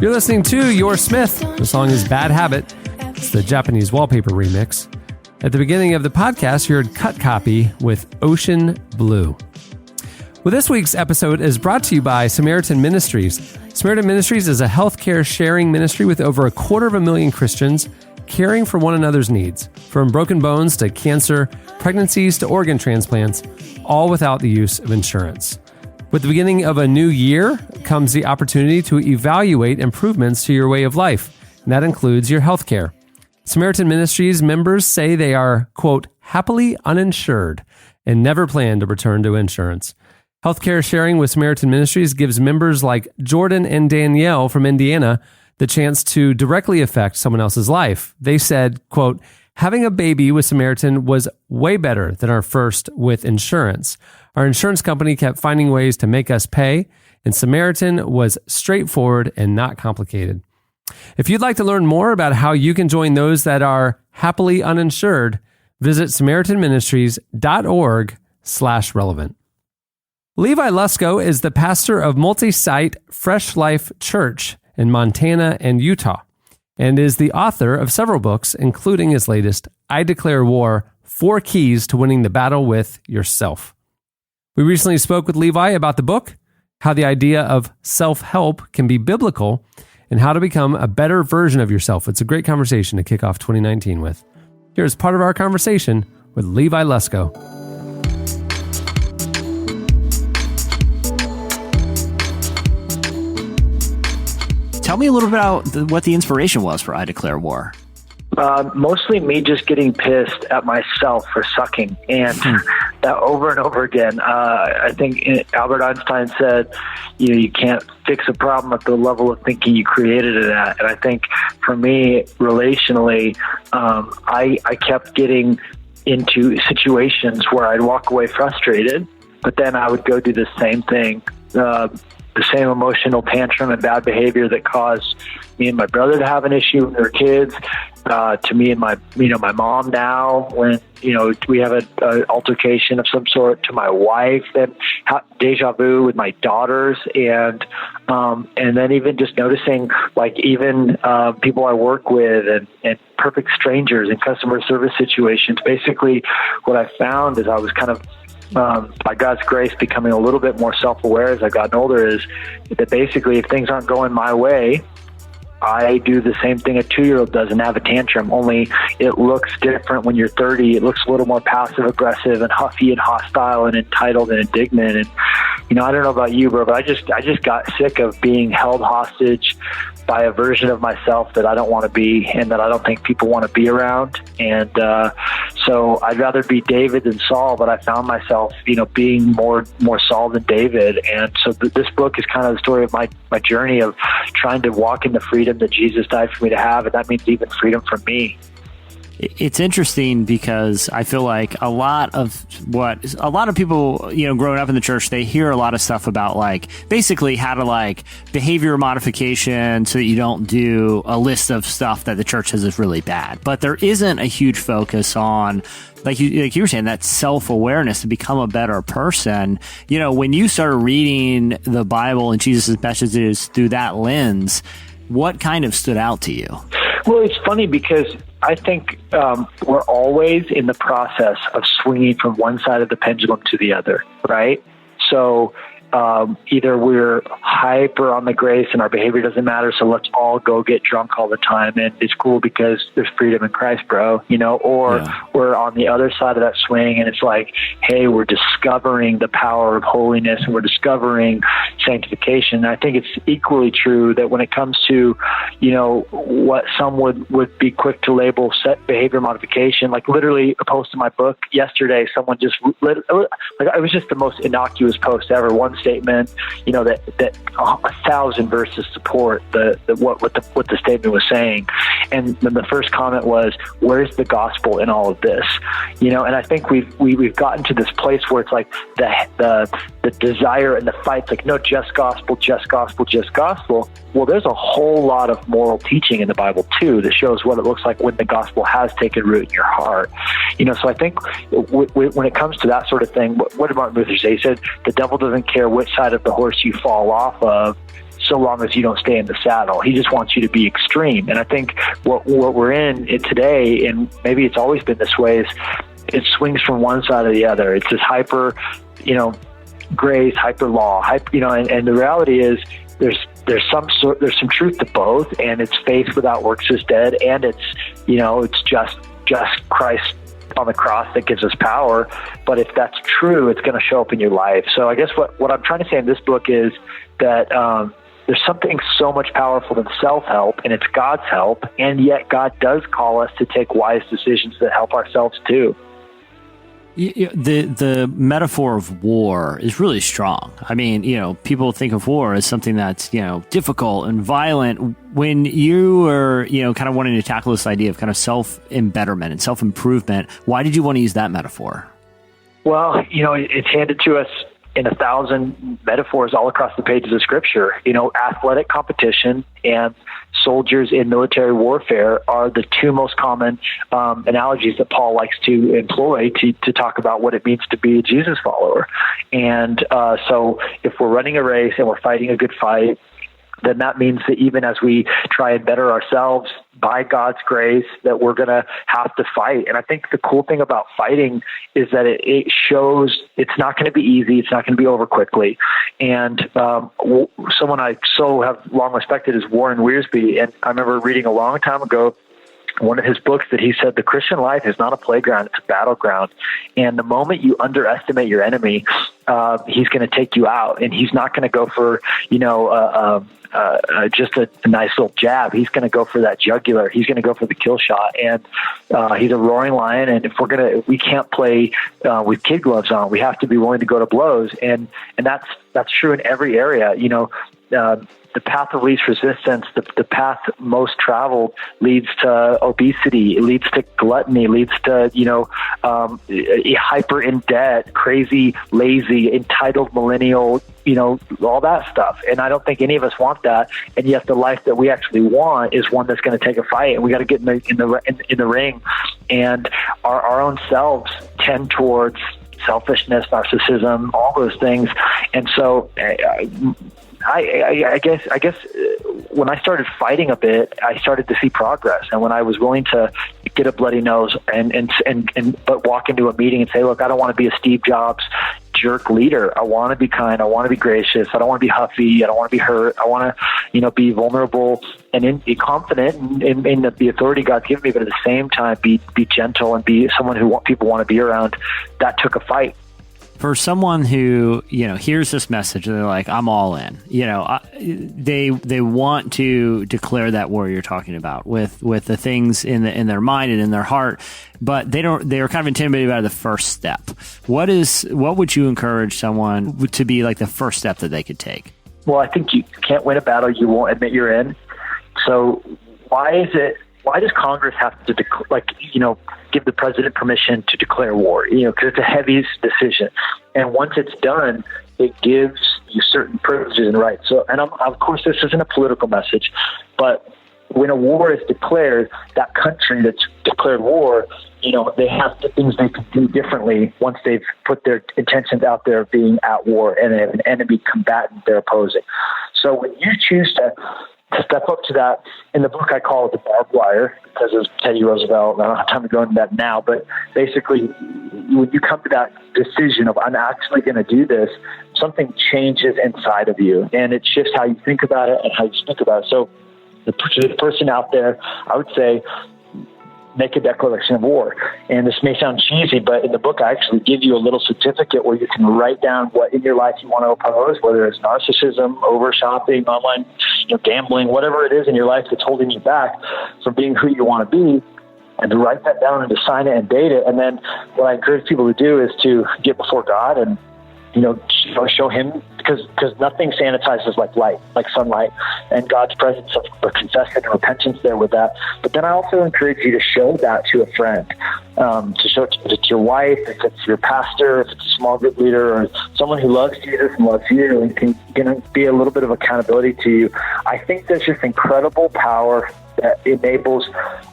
Speaker 1: You're listening to Your Smith. The song is Bad Habit. It's the Japanese wallpaper remix. At the beginning of the podcast, you heard Cut Copy with Ocean Blue. Well, this week's episode is brought to you by Samaritan Ministries. Samaritan Ministries is a healthcare sharing ministry with over 250,000 Christians caring for one another's needs, from broken bones to cancer, pregnancies to organ transplants, all without the use of insurance. With the beginning of a new year comes the opportunity to evaluate improvements to your way of life, and that includes your health care. Samaritan Ministries members say they are, quote, happily uninsured and never plan to return to insurance. Healthcare sharing with Samaritan Ministries gives members like Jordan and Danielle from Indiana the chance to directly affect someone else's life. They said, quote, having a baby with Samaritan was way better than our first with insurance. Our insurance company kept finding ways to make us pay, and Samaritan was straightforward and not complicated. If you'd like to learn more about how you can join those that are happily uninsured, visit SamaritanMinistries.org/relevant. Levi Lusko is the pastor of multi-site Fresh Life Church in Montana and Utah, and is the author of several books, including his latest, I Declare War, 4 Keys to Winning the Battle with Yourself. We recently spoke with Levi about the book, how the idea of self-help can be biblical, and how to become a better version of yourself. It's a great conversation to kick off 2019 with. Here's part of our conversation with Levi Lusko.
Speaker 2: Tell me a little bit about what the inspiration was for I Declare War.
Speaker 7: Mostly me just getting pissed at myself for sucking, and that over and over again. I think Albert Einstein said, you can't fix a problem at the level of thinking you created it at. And I think for me, relationally, I kept getting into situations where I'd walk away frustrated, but then I would go do the same thing, the same emotional tantrum and bad behavior that caused me and my brother to have an issue with their kids, to me and my mom now when, we have an altercation of some sort, to my wife, then deja vu with my daughters, and then even just noticing, like, even people I work with and perfect strangers in customer service situations. Basically, what I found is I was kind of, by God's grace, becoming a little bit more self-aware as I've gotten older, is that basically if things aren't going my way, I do the same thing a 2-year-old does and have a tantrum, only it looks different when you're 30. It looks a little more passive aggressive and huffy and hostile and entitled and indignant. And, I don't know about you, bro, but I just got sick of being held hostage by a version of myself that I don't want to be and that I don't think people want to be around. And so I'd rather be David than Saul, but I found myself, being more Saul than David. And so this book is kind of the story of my journey of trying to walk in the freedom that Jesus died for me to have, and that means even freedom from me.
Speaker 2: It's interesting because I feel like a lot of people, growing up in the church, they hear a lot of stuff about basically how to behavior modification so that you don't do a list of stuff that the church says is really bad. But there isn't a huge focus on, like you were saying, that self-awareness to become a better person. When you started reading the Bible and Jesus' messages through that lens, what kind of stood out to you?
Speaker 7: Well, it's funny because I think we're always in the process of swinging from one side of the pendulum to the other, right? So either we're hyper on the grace and our behavior doesn't matter, so let's all go get drunk all the time, and it's cool because there's freedom in Christ, bro, or we're on the other side of that swing and it's like, hey, we're discovering the power of holiness and we're discovering sanctification. And I think it's equally true that when it comes to, what some would be quick to label set behavior modification, like literally a post in my book yesterday, someone just, it was just the most innocuous post ever. One statement, that 1,000 verses support what the statement was saying, and then the first comment was, "Where's the gospel in all of this?" And I think we've gotten to this place where it's like the desire and the fight's like, no, just gospel, just gospel, just gospel. Well, there's a whole lot of moral teaching in the Bible too that shows what it looks like when the gospel has taken root in your heart. So I think when it comes to that sort of thing, what did Martin Luther say? He said, the devil doesn't care which side of the horse you fall off of, so long as you don't stay in the saddle. He just wants you to be extreme. And I think what we're in today, and maybe it's always been this way, is it swings from one side or the other. It's this hyper, grace, hyper law, and the reality is there's some truth to both, and it's faith without works is dead, and it's just Christ on the cross that gives us power. But if that's true, it's going to show up in your life. So I guess what I'm trying to say in this book is that there's something so much powerful than self-help, and it's God's help, and yet God does call us to take wise decisions that help ourselves too.
Speaker 2: The metaphor of war is really strong. I mean, people think of war as something that's, difficult and violent. When you were, kind of wanting to tackle this idea of kind of self-embetterment and self-improvement, why did you want to use that metaphor?
Speaker 7: Well, it's handed to us in 1,000 metaphors all across the pages of Scripture. Athletic competition and soldiers in military warfare are the two most common analogies that Paul likes to employ to talk about what it means to be a Jesus follower. And so if we're running a race and we're fighting a good fight, then that means that even as we try and better ourselves by God's grace, that we're going to have to fight. And I think the cool thing about fighting is that it shows it's not going to be easy. It's not going to be over quickly. And someone I so have long respected is Warren Wiersbe. And I remember reading a long time ago one of his books that he said, the Christian life is not a playground, it's a battleground. And the moment you underestimate your enemy, he's going to take you out, and he's not going to go for, just a nice little jab. He's going to go for that jugular. He's going to go for the kill shot. And he's a roaring lion. And if we can't play with kid gloves on, we have to be willing to go to blows. And that's true in every area. The path of least resistance, the path most traveled leads to obesity, it leads to gluttony, leads to, hyper in debt, crazy, lazy, entitled millennial, all that stuff. And I don't think any of us want that. And yet the life that we actually want is one that's going to take a fight, and we got to get in the ring. And our own selves tend towards selfishness, narcissism, all those things. And so I guess when I started fighting a bit, I started to see progress. And when I was willing to get a bloody nose but walk into a meeting and say, look, I don't want to be a Steve Jobs jerk leader. I want to be kind. I want to be gracious. I don't want to be huffy. I don't want to be hurt. I want to, be vulnerable and be confident in the authority God's given me, but at the same time, be gentle and be someone who people want to be around. That took a fight.
Speaker 2: For someone who, hears this message and they're like, I'm all in, they want to declare that war you're talking about with the things in their mind and in their heart, but they're kind of intimidated by the first step. What would you encourage someone to be like the first step that they could take?
Speaker 7: Well, I think you can't win a battle you won't admit you're in. So why does Congress have to give the president permission to declare war? Because it's a heavy decision, and once it's done, it gives you certain privileges and rights. So, and of course, this isn't a political message, but when a war is declared, that country that's declared war, they have the things they can do differently once they've put their intentions out there of being at war and an enemy combatant they're opposing. So when you choose to step up to that, in the book I call it the barbed wire because it was Teddy Roosevelt. I don't have time to go into that now, but basically when you come to that decision of I'm actually going to do this, something changes inside of you, and it shifts how you think about it and how you speak about it. So the person out there, I would say, make a declaration of war. And this may sound cheesy, but in the book, I actually give you a little certificate where you can write down what in your life you want to oppose, whether it's narcissism, over shopping, online, gambling, whatever it is in your life that's holding you back from being who you want to be, and to write that down and to sign it and date it. And then what I encourage people to do is to get before God and show him, because nothing sanitizes like light, like sunlight, and God's presence of confession and repentance there with that. But then I also encourage you to show that to a friend, to show it to your wife, if it's your pastor, if it's a small group leader, or someone who loves Jesus and loves you and can be a little bit of accountability to you. I think there's just incredible power that enables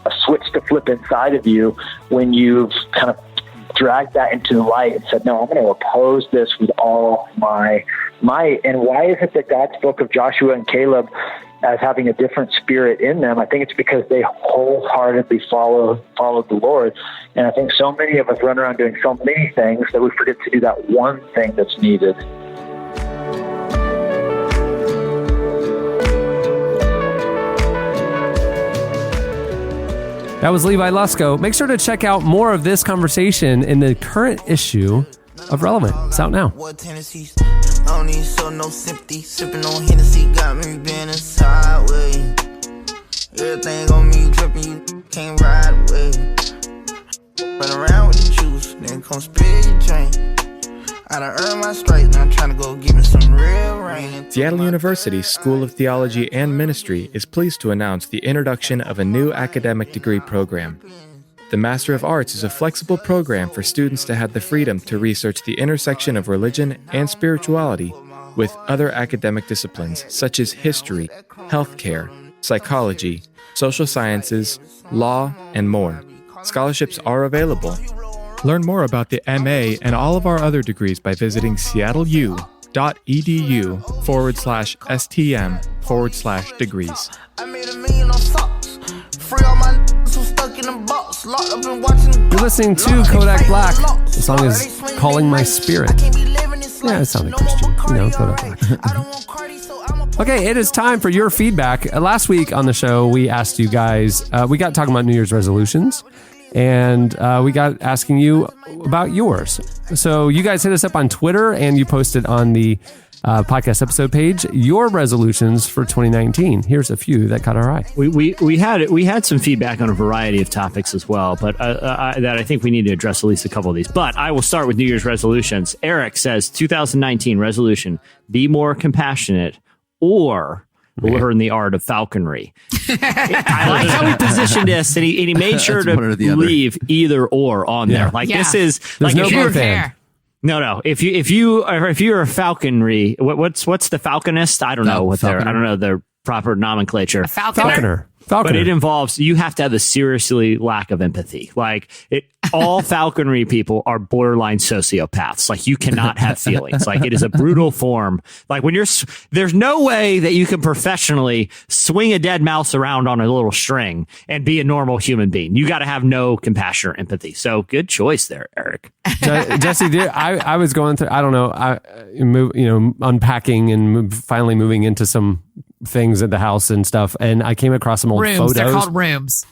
Speaker 7: a switch to flip inside of you when you've kind of dragged that into the light and said, no, I'm going to oppose this with all my might. And why is it that God spoke of Joshua and Caleb as having a different spirit in them? I think it's because they wholeheartedly followed the Lord. And I think so many of us run around doing so many things that we forget to do that one thing that's needed.
Speaker 1: That was Levi Lusko. Make sure to check out more of this conversation in the current issue of Relevant. It's out now.
Speaker 8: I don't need so no sympathy. Sipping on Hennessy got me bending sideways. Everything on me dripping, you can't ride away. Run around with the juice, then come spill your drink. I done earned my stripes, now I'm trying to go give me some real rain.
Speaker 9: Seattle University's School of Theology and Ministry is pleased to announce the introduction of a new academic degree program. The Master of Arts is a flexible program for students to have the freedom to research the intersection of religion and spirituality with other academic disciplines such as history, healthcare, psychology, social sciences, law, and more. Scholarships are available. Learn more about the MA and all of our other degrees by visiting seattleu.edu/STM/degrees.
Speaker 1: You're listening to Kodak Black. The song is Calling My Spirit. Yeah, it sounded Christian. Kodak Black. Okay, it is time for your feedback. Last week on the show, we asked you guys, we got talking about New Year's resolutions. And we got asking you about yours. So you guys hit us up on Twitter and you posted on the podcast episode page your resolutions for 2019. Here's a few that caught our eye.
Speaker 2: We had some feedback on a variety of topics as well, but that I think we need to address at least a couple of these. But I will start with New Year's resolutions. Eric says 2019 resolution: be more compassionate or learn the art of falconry. I like how he positioned this, and he made sure to leave either or on there. Like this is
Speaker 1: there's
Speaker 2: like
Speaker 1: no both and.
Speaker 2: No. If you're a falconry, what's the falconist? I don't know the proper nomenclature.
Speaker 4: A falconer.
Speaker 2: But it involves, you have to have a seriously lack of empathy. Like all falconry people are borderline sociopaths. Like you cannot have feelings. Like it is a brutal form. Like when there's no way that you can professionally swing a dead mouse around on a little string and be a normal human being. You got to have no compassion or empathy. So good choice there, Eric.
Speaker 1: Jesse, I was going through, I don't know, unpacking and finally moving into some things at the house and stuff, and I came across some old photos.
Speaker 4: They're called rooms.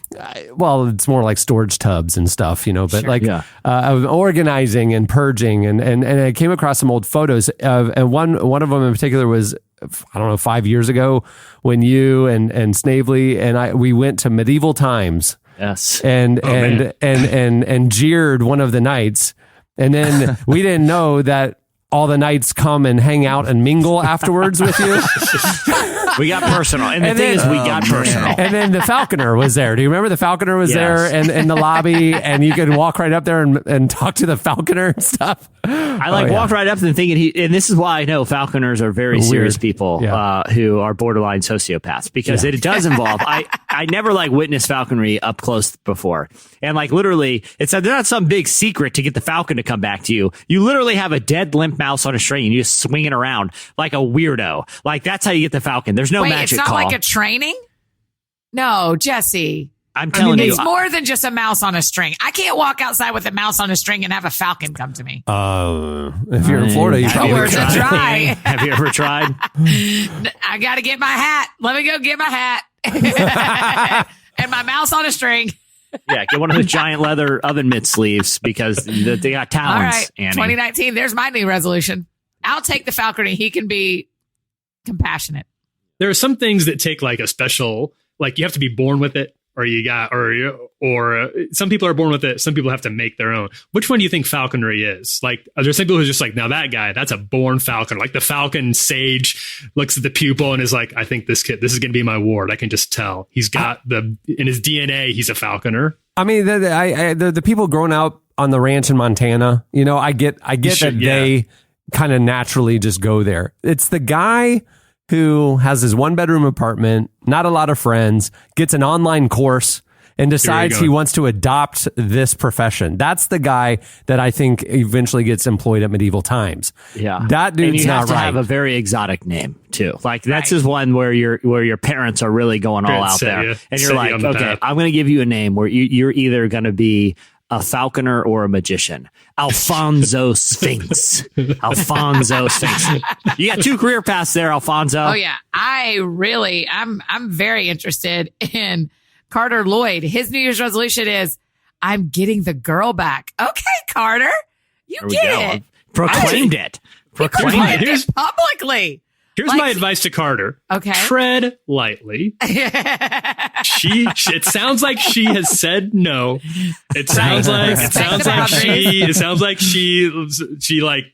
Speaker 1: Well, it's more like storage tubs and stuff, but of organizing and purging, and I came across some old photos of, and one of them in particular was, I don't know, 5 years ago when you and Snavely and we went to medieval times.
Speaker 2: Yes.
Speaker 1: And jeered one of the knights, and then we didn't know that all the knights come and hang out and mingle afterwards with you.
Speaker 2: We got personal. And the thing is, we got personal.
Speaker 1: And then the falconer was there. Do you remember the falconer was there in the lobby, and you could walk right up there and talk to the falconer and stuff?
Speaker 2: I walked right up to them thinking and this is why I know falconers are very serious people who are borderline sociopaths, because it does involve, I never witnessed falconry up close before. And literally, it's not some big secret to get the falcon to come back to you. You literally have a dead limp mouse on a string and you just swing it around like a weirdo. That's how you get the falcon. There's no magic
Speaker 4: it's not
Speaker 2: call.
Speaker 4: like a training? No, Jesse.
Speaker 2: I'm telling you.
Speaker 4: It's more than just a mouse on a string. I can't walk outside with a mouse on a string and have a falcon come to me.
Speaker 1: If you're in Florida, you probably
Speaker 4: try.
Speaker 2: Have you ever tried?
Speaker 4: I got to get my hat. Let me go get my hat. And my mouse on a string.
Speaker 2: Yeah, get one of the giant leather oven mitt sleeves because they got talons.
Speaker 4: All right,
Speaker 2: Annie.
Speaker 4: 2019, there's my new resolution. I'll take the falconry. He can be compassionate.
Speaker 3: There are some things that take a special, you have to be born with it, or some people are born with it. Some people have to make their own. Which one do you think falconry is? Are there some people who's just now that guy, that's a born falconer. The falcon sage looks at the pupil and is I think this kid, this is going to be my ward. I can just tell. He's got in his DNA, he's a falconer.
Speaker 1: I mean, the people growing up on the ranch in Montana, I get that they kind of naturally just go there. It's the guy who has his 1-bedroom apartment, not a lot of friends, gets an online course, and decides he wants to adopt this profession. That's the guy that I think eventually gets employed at medieval times.
Speaker 2: Yeah,
Speaker 1: that dude's not right.
Speaker 2: And you have to have a very exotic name too. That's just one where your parents are really going all out there, and you're okay, I'm going to give you a name where you're either going to be a falconer or a magician. Alfonso Sphinx. Alfonso Sphinx. You got 2 career paths there, Alfonso.
Speaker 4: Oh yeah. I'm very interested in Carter Lloyd. His New Year's resolution is, I'm getting the girl back. Okay, Carter. You get it.
Speaker 2: Proclaimed it.
Speaker 4: Proclaimed it publicly.
Speaker 3: Here's my advice to Carter.
Speaker 4: Okay.
Speaker 3: Tread lightly. It sounds like she has said no. It sounds like she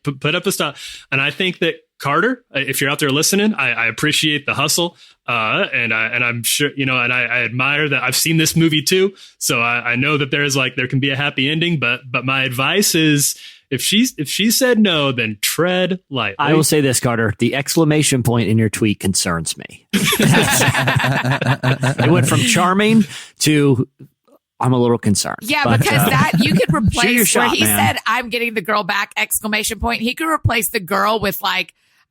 Speaker 3: put up a stop. And I think that Carter, if you're out there listening, I appreciate the hustle. And I'm sure, and I admire that. I've seen this movie too. So I know that there can be a happy ending, but my advice is, if she said no, then tread lightly.
Speaker 2: I will say this, Carter. The exclamation point in your tweet concerns me. It went from charming to I'm a little concerned.
Speaker 4: Yeah, because that you could replace where he said, I'm getting the girl back, exclamation point. He could replace the girl with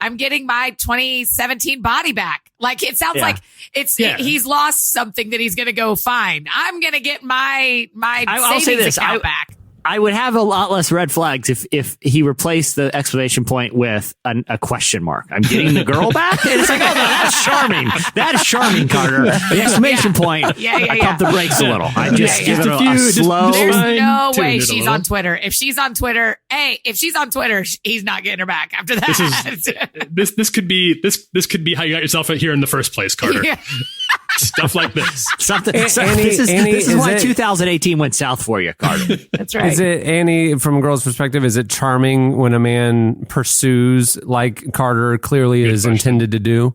Speaker 4: I'm getting my 2017 body back. It sounds like he's lost something that he's going to go find. I'm going to get my savings account back.
Speaker 2: I would have a lot less red flags if he replaced the exclamation point with a question mark. I'm getting the girl back? And it's oh, no, that's charming. That is charming, Carter. The exclamation point, I pump the brakes a little. I just give it a slow...
Speaker 4: There's no way she's on Twitter. If she's on Twitter, he's not getting her back after that.
Speaker 3: This could be how you got yourself here in the first place, Carter. Yeah. Stuff like this.
Speaker 2: This is why 2018 went south for you, Carter.
Speaker 4: That's right.
Speaker 1: Is it, Annie, from a girl's perspective, is it charming when a man pursues like Carter clearly is intended to do?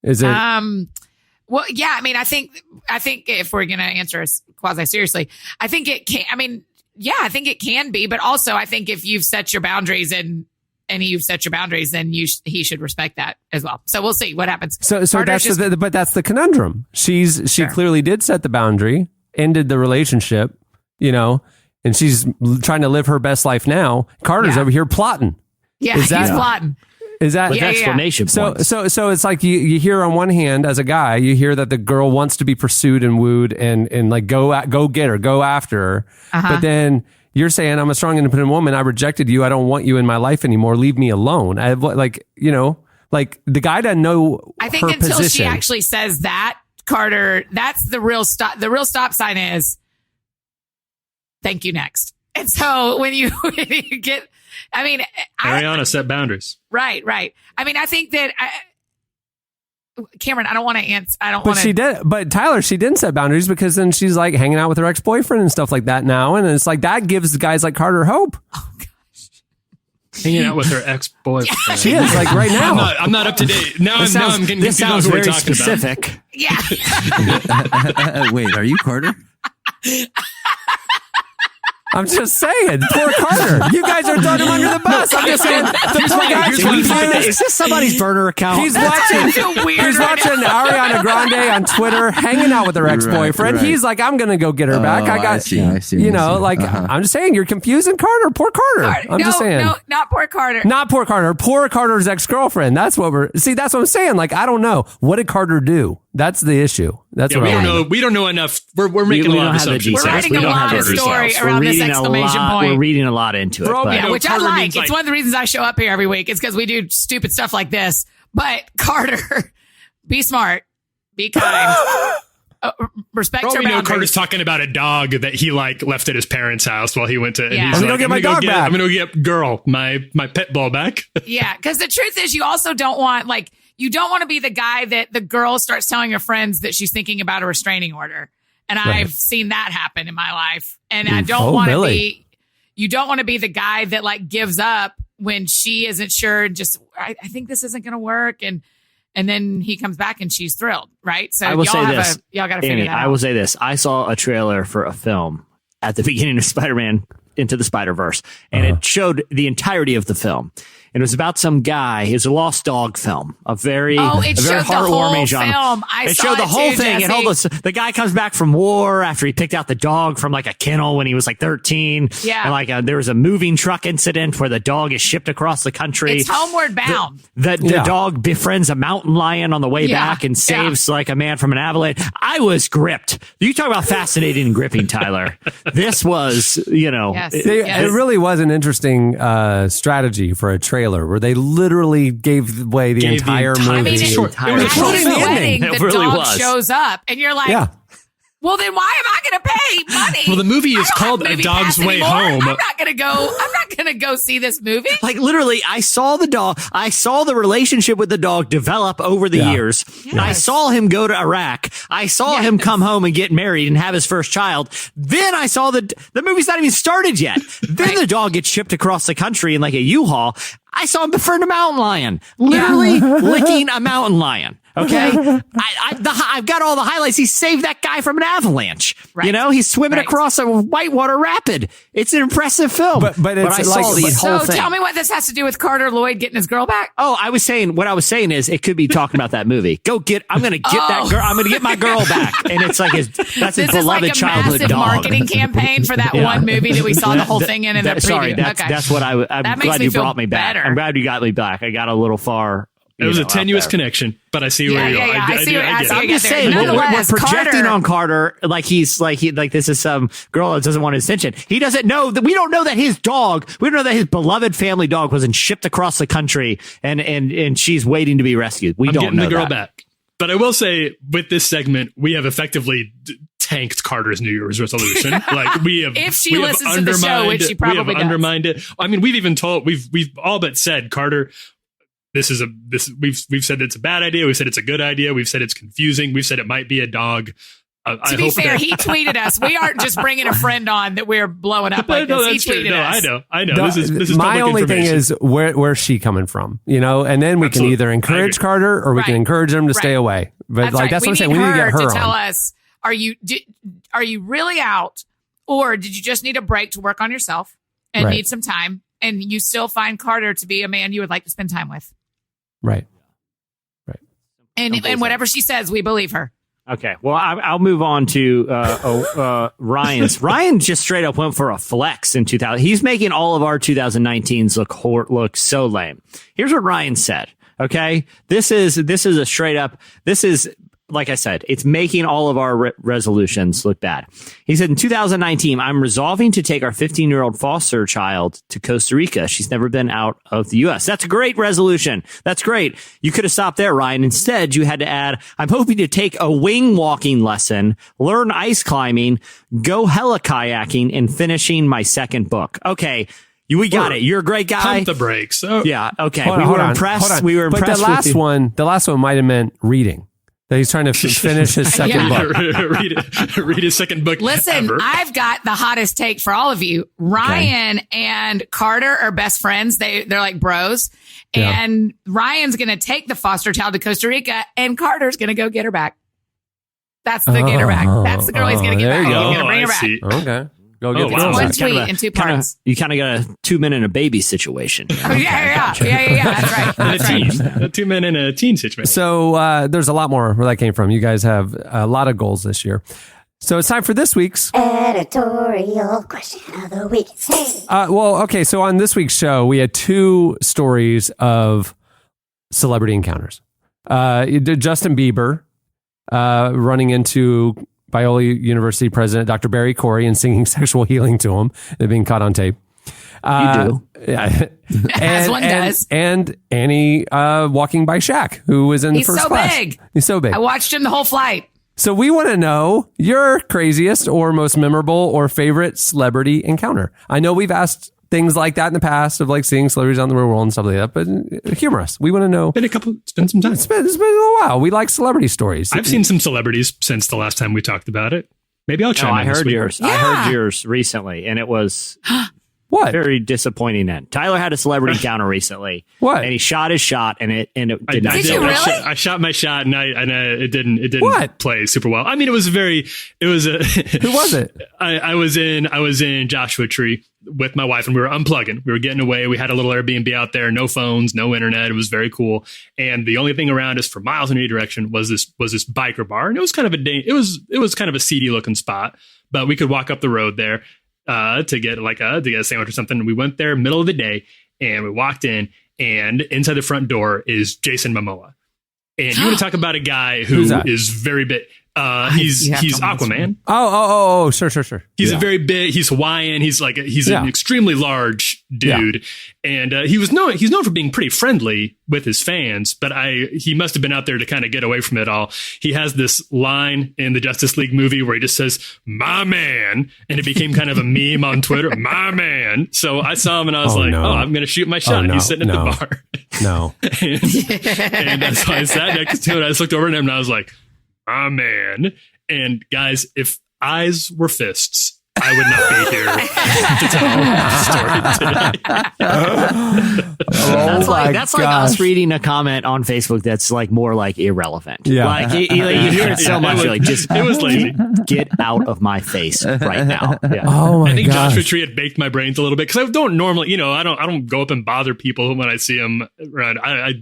Speaker 1: Is it?
Speaker 4: Well, yeah. I mean, I think if we're going to answer quasi seriously, I think it can. I mean, yeah, I think it can be, but also I think if you've set your boundaries and and you've set your boundaries, then he should respect that as well. So we'll see what happens.
Speaker 1: So but that's the conundrum. She clearly did set the boundary, ended the relationship, and she's trying to live her best life now. Carter's over here plotting.
Speaker 4: Yeah, he's plotting.
Speaker 1: Is that
Speaker 2: with exclamation points?
Speaker 1: So it's like you hear on one hand, as a guy, you hear that the girl wants to be pursued and wooed and like go get her, go after her. But then you're saying, I'm a strong, independent woman. I rejected you. I don't want you in my life anymore. Leave me alone. Like the guy doesn't know.
Speaker 4: I think until she actually says that, Carter, that's the real stop. The real stop sign is thank you next. And so when you get, I mean,
Speaker 3: Ariana set boundaries.
Speaker 4: Right. I mean, I think that Cameron, I don't want to answer.
Speaker 1: She did. But Tyler, she didn't set boundaries because then she's like hanging out with her ex-boyfriend and stuff like that now. And it's like that gives guys like Carter hope.
Speaker 4: Oh, gosh.
Speaker 3: Hanging out with her ex-boyfriend.
Speaker 1: She is like right now.
Speaker 3: I'm not up to date. Now I'm getting
Speaker 2: this sounds
Speaker 3: who
Speaker 2: very
Speaker 3: we're talking
Speaker 2: specific.
Speaker 3: about.
Speaker 4: Yeah.
Speaker 10: Wait, are you Carter?
Speaker 1: I'm just saying, poor Carter. You guys are throwing him under the bus. I'm just saying, the poor guy's
Speaker 2: Is this somebody's burner account?
Speaker 1: He's watching Ariana Grande on Twitter, hanging out with her ex-boyfriend.
Speaker 10: Right.
Speaker 1: He's like, I'm going to go get her back.
Speaker 10: I see.
Speaker 1: I'm just saying, you're confusing Carter. Poor Carter. I'm just saying.
Speaker 4: No, not poor Carter.
Speaker 1: Not poor Carter. Poor Carter's ex-girlfriend. That's what that's what I'm saying. Like, I don't know. What did Carter do? That's the issue. That's what
Speaker 3: we don't know. We don't know enough. We're making a lot of assumptions.
Speaker 4: We're writing a lot of story around this exclamation point.
Speaker 2: We're reading a lot into it.
Speaker 4: Yeah, which I like. It's one of the reasons I show up here every week. It's because we do stupid stuff like this. But Carter, be smart, be kind, respect your boundaries.
Speaker 3: Carter's talking about a dog that he left at his parents' house while he went to.
Speaker 4: Yeah.
Speaker 3: And he's
Speaker 1: I'm gonna
Speaker 3: go get girl my pet ball back.
Speaker 4: Yeah, because the truth is, you also don't want you don't want to be the guy that the girl starts telling her friends that she's thinking about a restraining order. And I've seen that happen in my life. And I don't want to be, you don't want to be the guy that gives up when she isn't sure. Just, I think this isn't going to work. And then he comes back and she's thrilled. Right. So y'all got to figure that out.
Speaker 2: I will say this. I saw a trailer for a film at the beginning of Spider-Man Into the Spider-Verse, and it showed the entirety of the film. And it was about some guy. It was a lost dog film. A very heartwarming genre. It showed the whole thing. And the guy comes back from war after he picked out the dog from a kennel when he was 13.
Speaker 4: Yeah.
Speaker 2: And there was a moving truck incident where the dog is shipped across the country.
Speaker 4: It's homeward bound.
Speaker 2: The dog befriends a mountain lion on the way back and saves a man from an avalanche. I was gripped. You talk about fascinating and gripping, Tyler. This was,
Speaker 4: Yes.
Speaker 1: It really was an interesting strategy for a trailer where they literally gave away the entire movie.
Speaker 4: I mean, it was the wedding. The dog shows up, and you're like, well, then why am I going to pay money?
Speaker 3: Well, the movie is called A Dog's Way Home.
Speaker 4: I'm not going to go see this movie.
Speaker 2: Literally, I saw the dog. I saw the relationship with the dog develop over the years. Yes. I saw him go to Iraq. I saw him come home and get married and have his first child. Then I saw the movie's not even started yet. Then the dog gets shipped across the country in a U-Haul. I saw him befriend a mountain lion, literally licking a mountain lion. Okay. I've got all the highlights. He saved that guy from an avalanche. Right. He's swimming across a whitewater rapid. It's an impressive film. But I saw the whole thing.
Speaker 4: Tell me what this has to do with Carter Lloyd getting his girl back.
Speaker 2: Oh, what I was saying is it could be talking about that movie. I'm going to get that girl. I'm going to get my girl back. And it's that's his beloved childhood dog.
Speaker 4: Massive marketing campaign for that one movie that we saw the whole thing in the preview.
Speaker 2: Sorry, that's what I'm glad you brought me back. I'm glad you got me back. I got a little far.
Speaker 3: It was a tenuous connection, but I see where you are.
Speaker 4: I see
Speaker 2: I'm just saying, we're projecting on Carter he's this is some girl that doesn't want his attention. He doesn't know that we don't know that his beloved family dog wasn't shipped across the country and she's waiting to be rescued. I'm don't know
Speaker 3: the girl
Speaker 2: that.
Speaker 3: back. But I will say, with this segment, we have effectively tanked Carter's New Year's resolution. We have,
Speaker 4: if she listens to the show, which she probably does.
Speaker 3: Undermined it. I mean, we've even we've all but said, Carter, we've said it's a bad idea. We've said it's a good idea. We've said it's confusing. We've said it might be a dog.
Speaker 4: To be fair, he tweeted us. We aren't just bringing a friend on that we're blowing up like this. He tweeted us.
Speaker 3: I know. This is
Speaker 1: my only thing is where's she coming from? And then we can either encourage Carter or we can encourage him to stay away. But that's what I'm saying. We need to get her
Speaker 4: to tell
Speaker 1: on.
Speaker 4: us: are you really out, or did you just need a break to work on yourself and need some time? and you still find Carter to be a man you would like to spend time with.
Speaker 1: Right.
Speaker 4: And whatever she says, we believe her.
Speaker 2: Okay, well, I'll move on to Ryan's. Ryan just straight up went for a flex in 2000. He's making all of our 2019s look so lame. Here's what Ryan said. Okay, this is a straight up. This is, like I said, it's making all of our resolutions look bad. He said, in 2019, I'm resolving to take our 15-year-old foster child to Costa Rica. She's never been out of the U.S. That's a great resolution. That's great. You could have stopped there, Ryan. Instead, you had to add, I'm hoping to take a wing walking lesson, learn ice climbing, go heli kayaking, and finishing my second book. Okay. We got it. You're a great guy.
Speaker 3: Pump the brakes. Oh.
Speaker 2: Yeah. Okay.
Speaker 1: Hold on.
Speaker 2: We were impressed.
Speaker 1: But the last one might have meant reading. That he's trying to finish his second book.
Speaker 3: read his second book.
Speaker 4: Listen,
Speaker 3: ever.
Speaker 4: I've got the hottest take for all of you. Ryan and Carter are best friends. They're like bros.
Speaker 1: Yeah.
Speaker 4: And Ryan's going to take the foster child to Costa Rica, and Carter's going to go get her back. That's the get her back. That's the girl he's going to get back. He's going to bring her back.
Speaker 1: Okay. Go get the
Speaker 4: It's
Speaker 1: girl
Speaker 4: one
Speaker 1: back.
Speaker 4: tweet in 2 parts.
Speaker 2: You kind of got a 2 men and a baby situation.
Speaker 4: Oh, yeah. That's right. That's right.
Speaker 3: A 2 men in a teen situation.
Speaker 1: So there's a lot more where that came from. You guys have a lot of goals this year. So it's time for this week's
Speaker 6: Editorial question of the week.
Speaker 1: okay. So on this week's show, we had 2 stories of celebrity encounters. Justin Bieber running into Biola University president Dr. Barry Corey and singing sexual healing to him. They're being caught on tape.
Speaker 2: You do.
Speaker 1: Yeah.
Speaker 4: As one does.
Speaker 1: And Annie walking by Shaq, who was in the
Speaker 4: He's
Speaker 1: first
Speaker 4: so
Speaker 1: class.
Speaker 4: big.
Speaker 1: He's so big.
Speaker 4: I watched him the whole flight.
Speaker 1: So we want to know your craziest or most memorable or favorite celebrity encounter. I know we've asked things like that in the past of like seeing celebrities on the real world and stuff like that, but humor us. We want to know.
Speaker 3: It's been some time.
Speaker 1: It's been a little while. We like celebrity stories.
Speaker 3: I've seen some celebrities since the last time we talked about it. Maybe I'll chime in.
Speaker 2: I heard
Speaker 3: this week.
Speaker 2: yours.
Speaker 4: Yeah.
Speaker 2: I heard yours recently, and it was
Speaker 1: What?
Speaker 2: very disappointing. End. Tyler had a celebrity encounter recently.
Speaker 1: What?
Speaker 2: And he shot his shot, and it did not.
Speaker 4: Did you really?
Speaker 3: I shot my shot, and it didn't
Speaker 1: What?
Speaker 3: play super well. I mean, it was
Speaker 1: Who was it?
Speaker 3: I was in Joshua Tree with my wife, and we were unplugging. We were getting away. We had a little Airbnb out there, no phones, no internet. It was very cool. And the only thing around us for miles in any direction was this biker bar, and it was kind of it was kind of a seedy looking spot, but we could walk up the road there to get a sandwich or something. And we went there middle of the day, and we walked in, and inside the front door is Jason Momoa. And you want to talk about a guy who is very big. He's Aquaman.
Speaker 1: Oh, sure.
Speaker 3: He's a very big. He's Hawaiian. He's an extremely large dude, and he's known for being pretty friendly with his fans. But he must have been out there to kind of get away from it all. He has this line in the Justice League movie where he just says "my man," and it became kind of a meme on Twitter. My man. So I saw him and I was I'm going to shoot my shot.
Speaker 1: No,
Speaker 3: He's sitting at the bar.
Speaker 1: No.
Speaker 3: and that's why I sat next to him. And I just looked over at him and I was like, "Ah, man." And guys, if eyes were fists, I would not be here to tell the story today.
Speaker 2: That's like us reading a comment on Facebook that's like more like irrelevant.
Speaker 1: Yeah.
Speaker 2: Like you hear it so much, you're like, just
Speaker 3: it was lazy.
Speaker 2: Get out of my face right now. Yeah.
Speaker 1: Oh my
Speaker 3: I think
Speaker 1: gosh.
Speaker 3: Joshua Tree had baked my brains a little bit because I don't normally, I don't go up and bother people when I see them around. I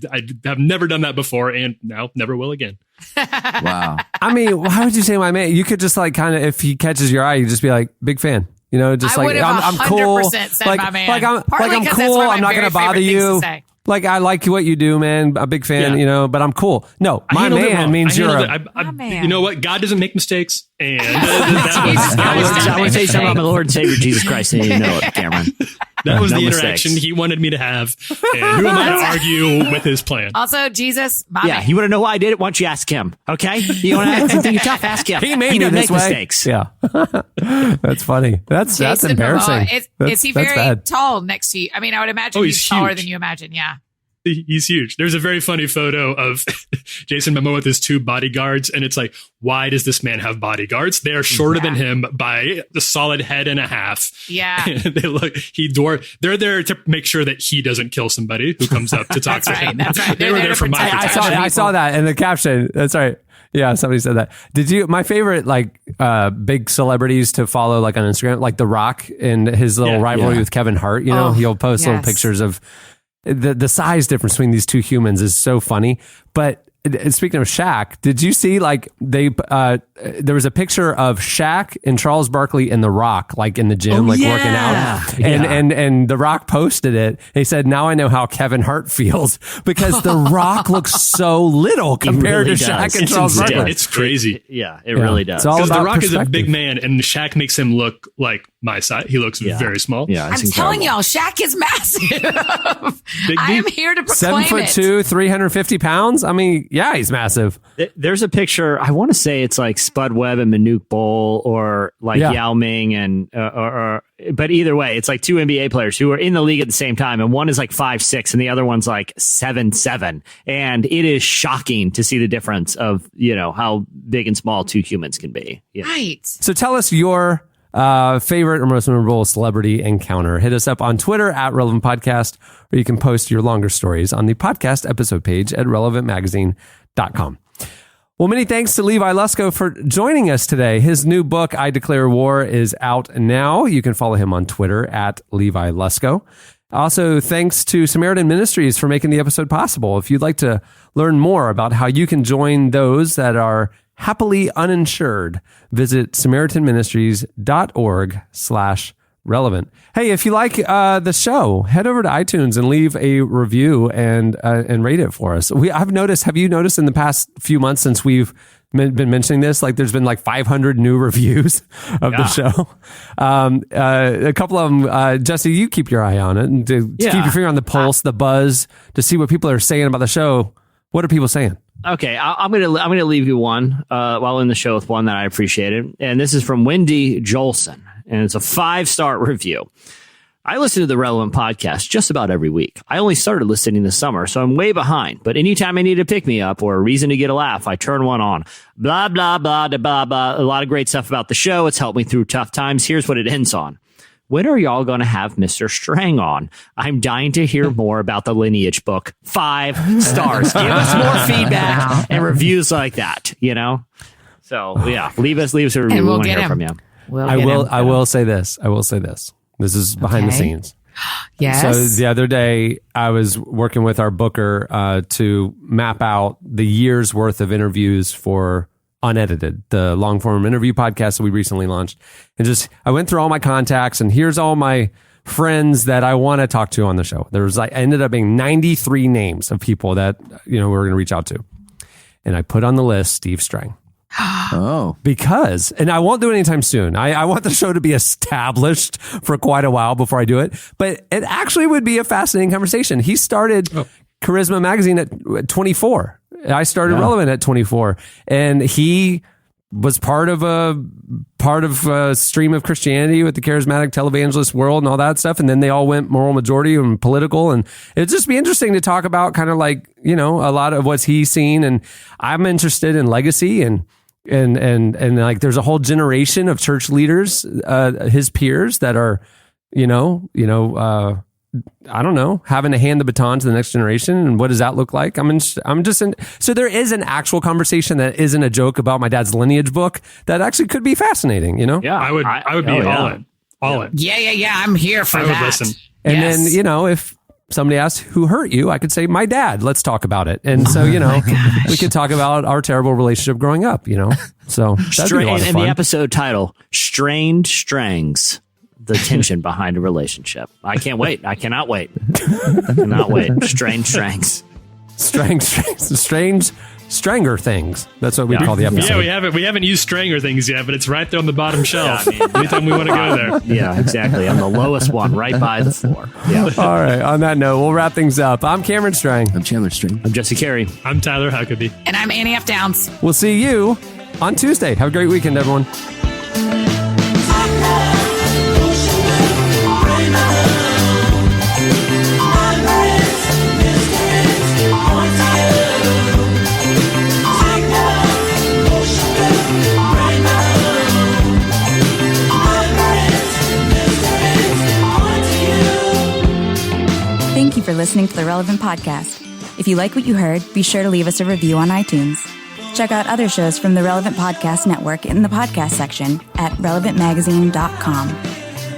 Speaker 3: have never done that before, and now never will again.
Speaker 10: Wow.
Speaker 1: I mean, why would you say my man? You could just like kind of, if he catches your eye, you just be like, big fan. Just
Speaker 4: I
Speaker 1: like
Speaker 4: would have
Speaker 1: I'm cool.
Speaker 4: 100% said
Speaker 1: like,
Speaker 4: my man.
Speaker 1: Like I'm
Speaker 4: Partly 'cause that's
Speaker 1: cool.
Speaker 4: one of my
Speaker 1: I'm not
Speaker 4: very
Speaker 1: going to bother
Speaker 4: favorite things
Speaker 1: you.
Speaker 4: to say.
Speaker 1: Like I like what you do, man. I'm a big fan,
Speaker 3: Yeah.
Speaker 1: but I'm cool. No,
Speaker 3: I
Speaker 1: my
Speaker 3: handled it
Speaker 1: man
Speaker 3: wrong.
Speaker 1: means
Speaker 3: I
Speaker 1: you're
Speaker 3: handled
Speaker 1: a.
Speaker 3: it.
Speaker 4: My man.
Speaker 3: You know what? God doesn't make mistakes, and
Speaker 2: I would say something about my Lord and Savior Jesus Christ, and you know it, Cameron.
Speaker 3: that was
Speaker 2: No
Speaker 3: the
Speaker 2: mistakes.
Speaker 3: interaction he wanted me to have. And who am I to argue with his plan?
Speaker 4: Also, Jesus, my
Speaker 2: Yeah,
Speaker 4: man.
Speaker 2: you want to know why I did it? Why don't you ask him? Okay, you want to think you're tough? Ask him.
Speaker 1: He made
Speaker 2: he
Speaker 1: me
Speaker 2: doesn't
Speaker 1: this
Speaker 2: make
Speaker 1: way.
Speaker 2: mistakes.
Speaker 1: Yeah, that's funny. That's
Speaker 4: Jason
Speaker 1: embarrassing.
Speaker 4: Momoa. Is he
Speaker 1: That's
Speaker 4: very
Speaker 1: bad.
Speaker 4: tall next to you? I mean, I would imagine
Speaker 3: He's
Speaker 4: he's taller
Speaker 3: huge.
Speaker 4: than you imagine. Yeah.
Speaker 3: He's huge. There's a very funny photo of Jason Momoa with his 2 bodyguards, and it's like, why does this man have bodyguards? They are shorter than him by a solid head and a half.
Speaker 4: Yeah.
Speaker 3: They're there to make sure that he doesn't kill somebody who comes up to talk to him.
Speaker 4: That's right.
Speaker 3: They were there for my protection.
Speaker 1: I saw that in the caption. That's right. Yeah, somebody said that. Did you? My favorite, like, big celebrities to follow, like, on Instagram, like The Rock and his little rivalry with Kevin Hart. You know, he'll post little pictures of the size difference between these two humans is so funny. But speaking of Shaq, did you see, like, there was a picture of Shaq and Charles Barkley and The Rock, like, in the gym, working out. And The Rock posted it. He said, now I know how Kevin Hart feels, because The Rock looks so little compared to Shaq and Charles Barkley.
Speaker 3: It's crazy.
Speaker 2: It really does.
Speaker 1: Because
Speaker 3: The Rock is a big man and Shaq makes him look like my size. He looks very small.
Speaker 2: Yeah,
Speaker 4: I'm telling y'all, Shaq is massive. I am here to proclaim
Speaker 1: 7'2", 350 pounds. I mean, yeah, he's massive.
Speaker 2: There's a picture. I want to say it's like Spud Webb and Manute Bol, or like Yao Ming, and but either way, it's like two NBA players who are in the league at the same time, and one is like 5'6", and the other one's like 7'7", and it is shocking to see the difference of how big and small two humans can be. Yeah.
Speaker 4: Right.
Speaker 1: So tell us your favorite or most memorable celebrity encounter. Hit us up on Twitter at Relevant Podcast, or you can post your longer stories on the podcast episode page at relevantmagazine.com. Well, many thanks to Levi Lusko for joining us today. His new book, I Declare War, is out now. You can follow him on Twitter at Levi Lusko. Also, thanks to Samaritan Ministries for making the episode possible. If you'd like to learn more about how you can join those that are happily uninsured, visit SamaritanMinistries.org/relevant. Hey, if you like the show, head over to iTunes and leave a review and rate it for us. Have you noticed in the past few months since we've been mentioning this, like there's been like 500 new reviews of the show. A couple of them, Jesse, you keep your eye on it and to keep your finger on the pulse, the buzz, to see what people are saying about the show. What are people saying?
Speaker 2: Okay, I'm gonna leave you one while in the show with one that I appreciated, and this is from Wendy Jolson, and it's a 5-star review. I listen to the Relevant Podcast just about every week. I only started listening this summer, so I'm way behind. But anytime I need a pick me up or a reason to get a laugh, I turn one on. Blah blah blah blah blah. A lot of great stuff about the show. It's helped me through tough times. Here's what it ends on. When are y'all going to have Mr. Strang on? I'm dying to hear more about the Lineage book. 5 stars. Give us more feedback and reviews like that, So, yeah, leave us a review.
Speaker 4: And
Speaker 2: we want to hear from you.
Speaker 1: I will say this. This is behind the scenes.
Speaker 4: Yes.
Speaker 1: So the other day, I was working with our booker to map out the year's worth of interviews for Unedited, the long form interview podcast that we recently launched. And I went through all my contacts, and here's all my friends that I want to talk to on the show. Ended up being 93 names of people that, we were going to reach out to. And I put on the list Steve Strang. Because, and I won't do it anytime soon. I want the show to be established for quite a while before I do it. But it actually would be a fascinating conversation. He started Charisma Magazine at 24. I started Relevant at 24, and he was part of a stream of Christianity with the charismatic televangelist world and all that stuff. And then they all went moral majority and political. And it'd just be interesting to talk about kind of like, a lot of what's he's seen. And I'm interested in legacy and like there's a whole generation of church leaders, his peers that are, I don't know, having to hand the baton to the next generation. And what does that look like? So there is an actual conversation that isn't a joke about my dad's Lineage book that actually could be fascinating,
Speaker 2: Yeah,
Speaker 3: I would be all in.
Speaker 4: Yeah. I'm here for that.
Speaker 3: I would listen.
Speaker 1: And then, if somebody asks who hurt you, I could say my dad, let's talk about it. And so, we could talk about our terrible relationship growing up, so that'd be a lot of fun.
Speaker 2: And the episode title, Strained Strangs. The tension behind a relationship. I can't wait. I cannot wait. Strange Strangs. Strange
Speaker 1: Stranger things. That's what we call the episode.
Speaker 3: Yeah, we haven't used Stranger things yet, but it's right there on the bottom shelf. Anytime we want to go there.
Speaker 2: Yeah, exactly. I'm the lowest one, right by the floor. Yeah.
Speaker 1: All right. On that note, we'll wrap things up. I'm Cameron Strang.
Speaker 10: I'm Chandler Strang.
Speaker 2: I'm Jesse Carey.
Speaker 3: I'm Tyler Huckabee.
Speaker 4: And I'm Annie F. Downs.
Speaker 1: We'll see you on Tuesday. Have a great weekend, everyone.
Speaker 11: Thank you for listening to the Relevant Podcast. If you like what you heard, be sure to leave us a review on iTunes.
Speaker 10: Check out other shows from the Relevant Podcast Network in the podcast section at relevantmagazine.com.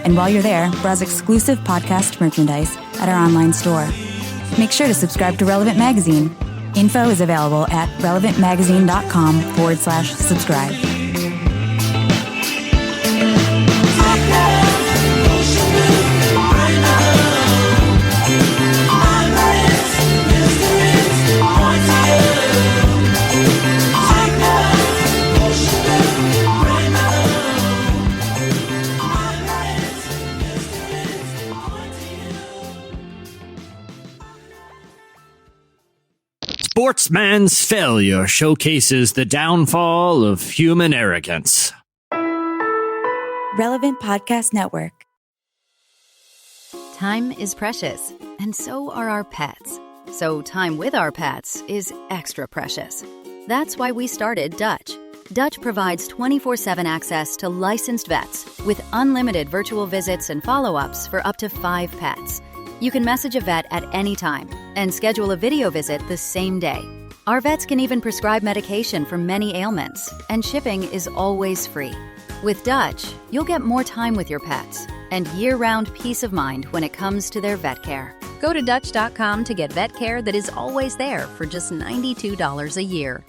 Speaker 10: And while you're there, browse exclusive podcast merchandise at our online store. Make sure to subscribe to Relevant Magazine. Info is available at relevantmagazine.com/subscribe.
Speaker 2: Sportsman's failure showcases the downfall of human arrogance.
Speaker 10: Relevant Podcast Network.
Speaker 11: Time is precious, and so are our pets. So time with our pets is extra precious. That's why we started Dutch. Dutch provides 24/7 access to licensed vets with unlimited virtual visits and follow-ups for up to 5 pets. You can message a vet at any time and schedule a video visit the same day. Our vets can even prescribe medication for many ailments, and shipping is always free. With Dutch, you'll get more time with your pets and year-round peace of mind when it comes to their vet care.
Speaker 12: Go to Dutch.com to get vet care that is always there for just $92 a year.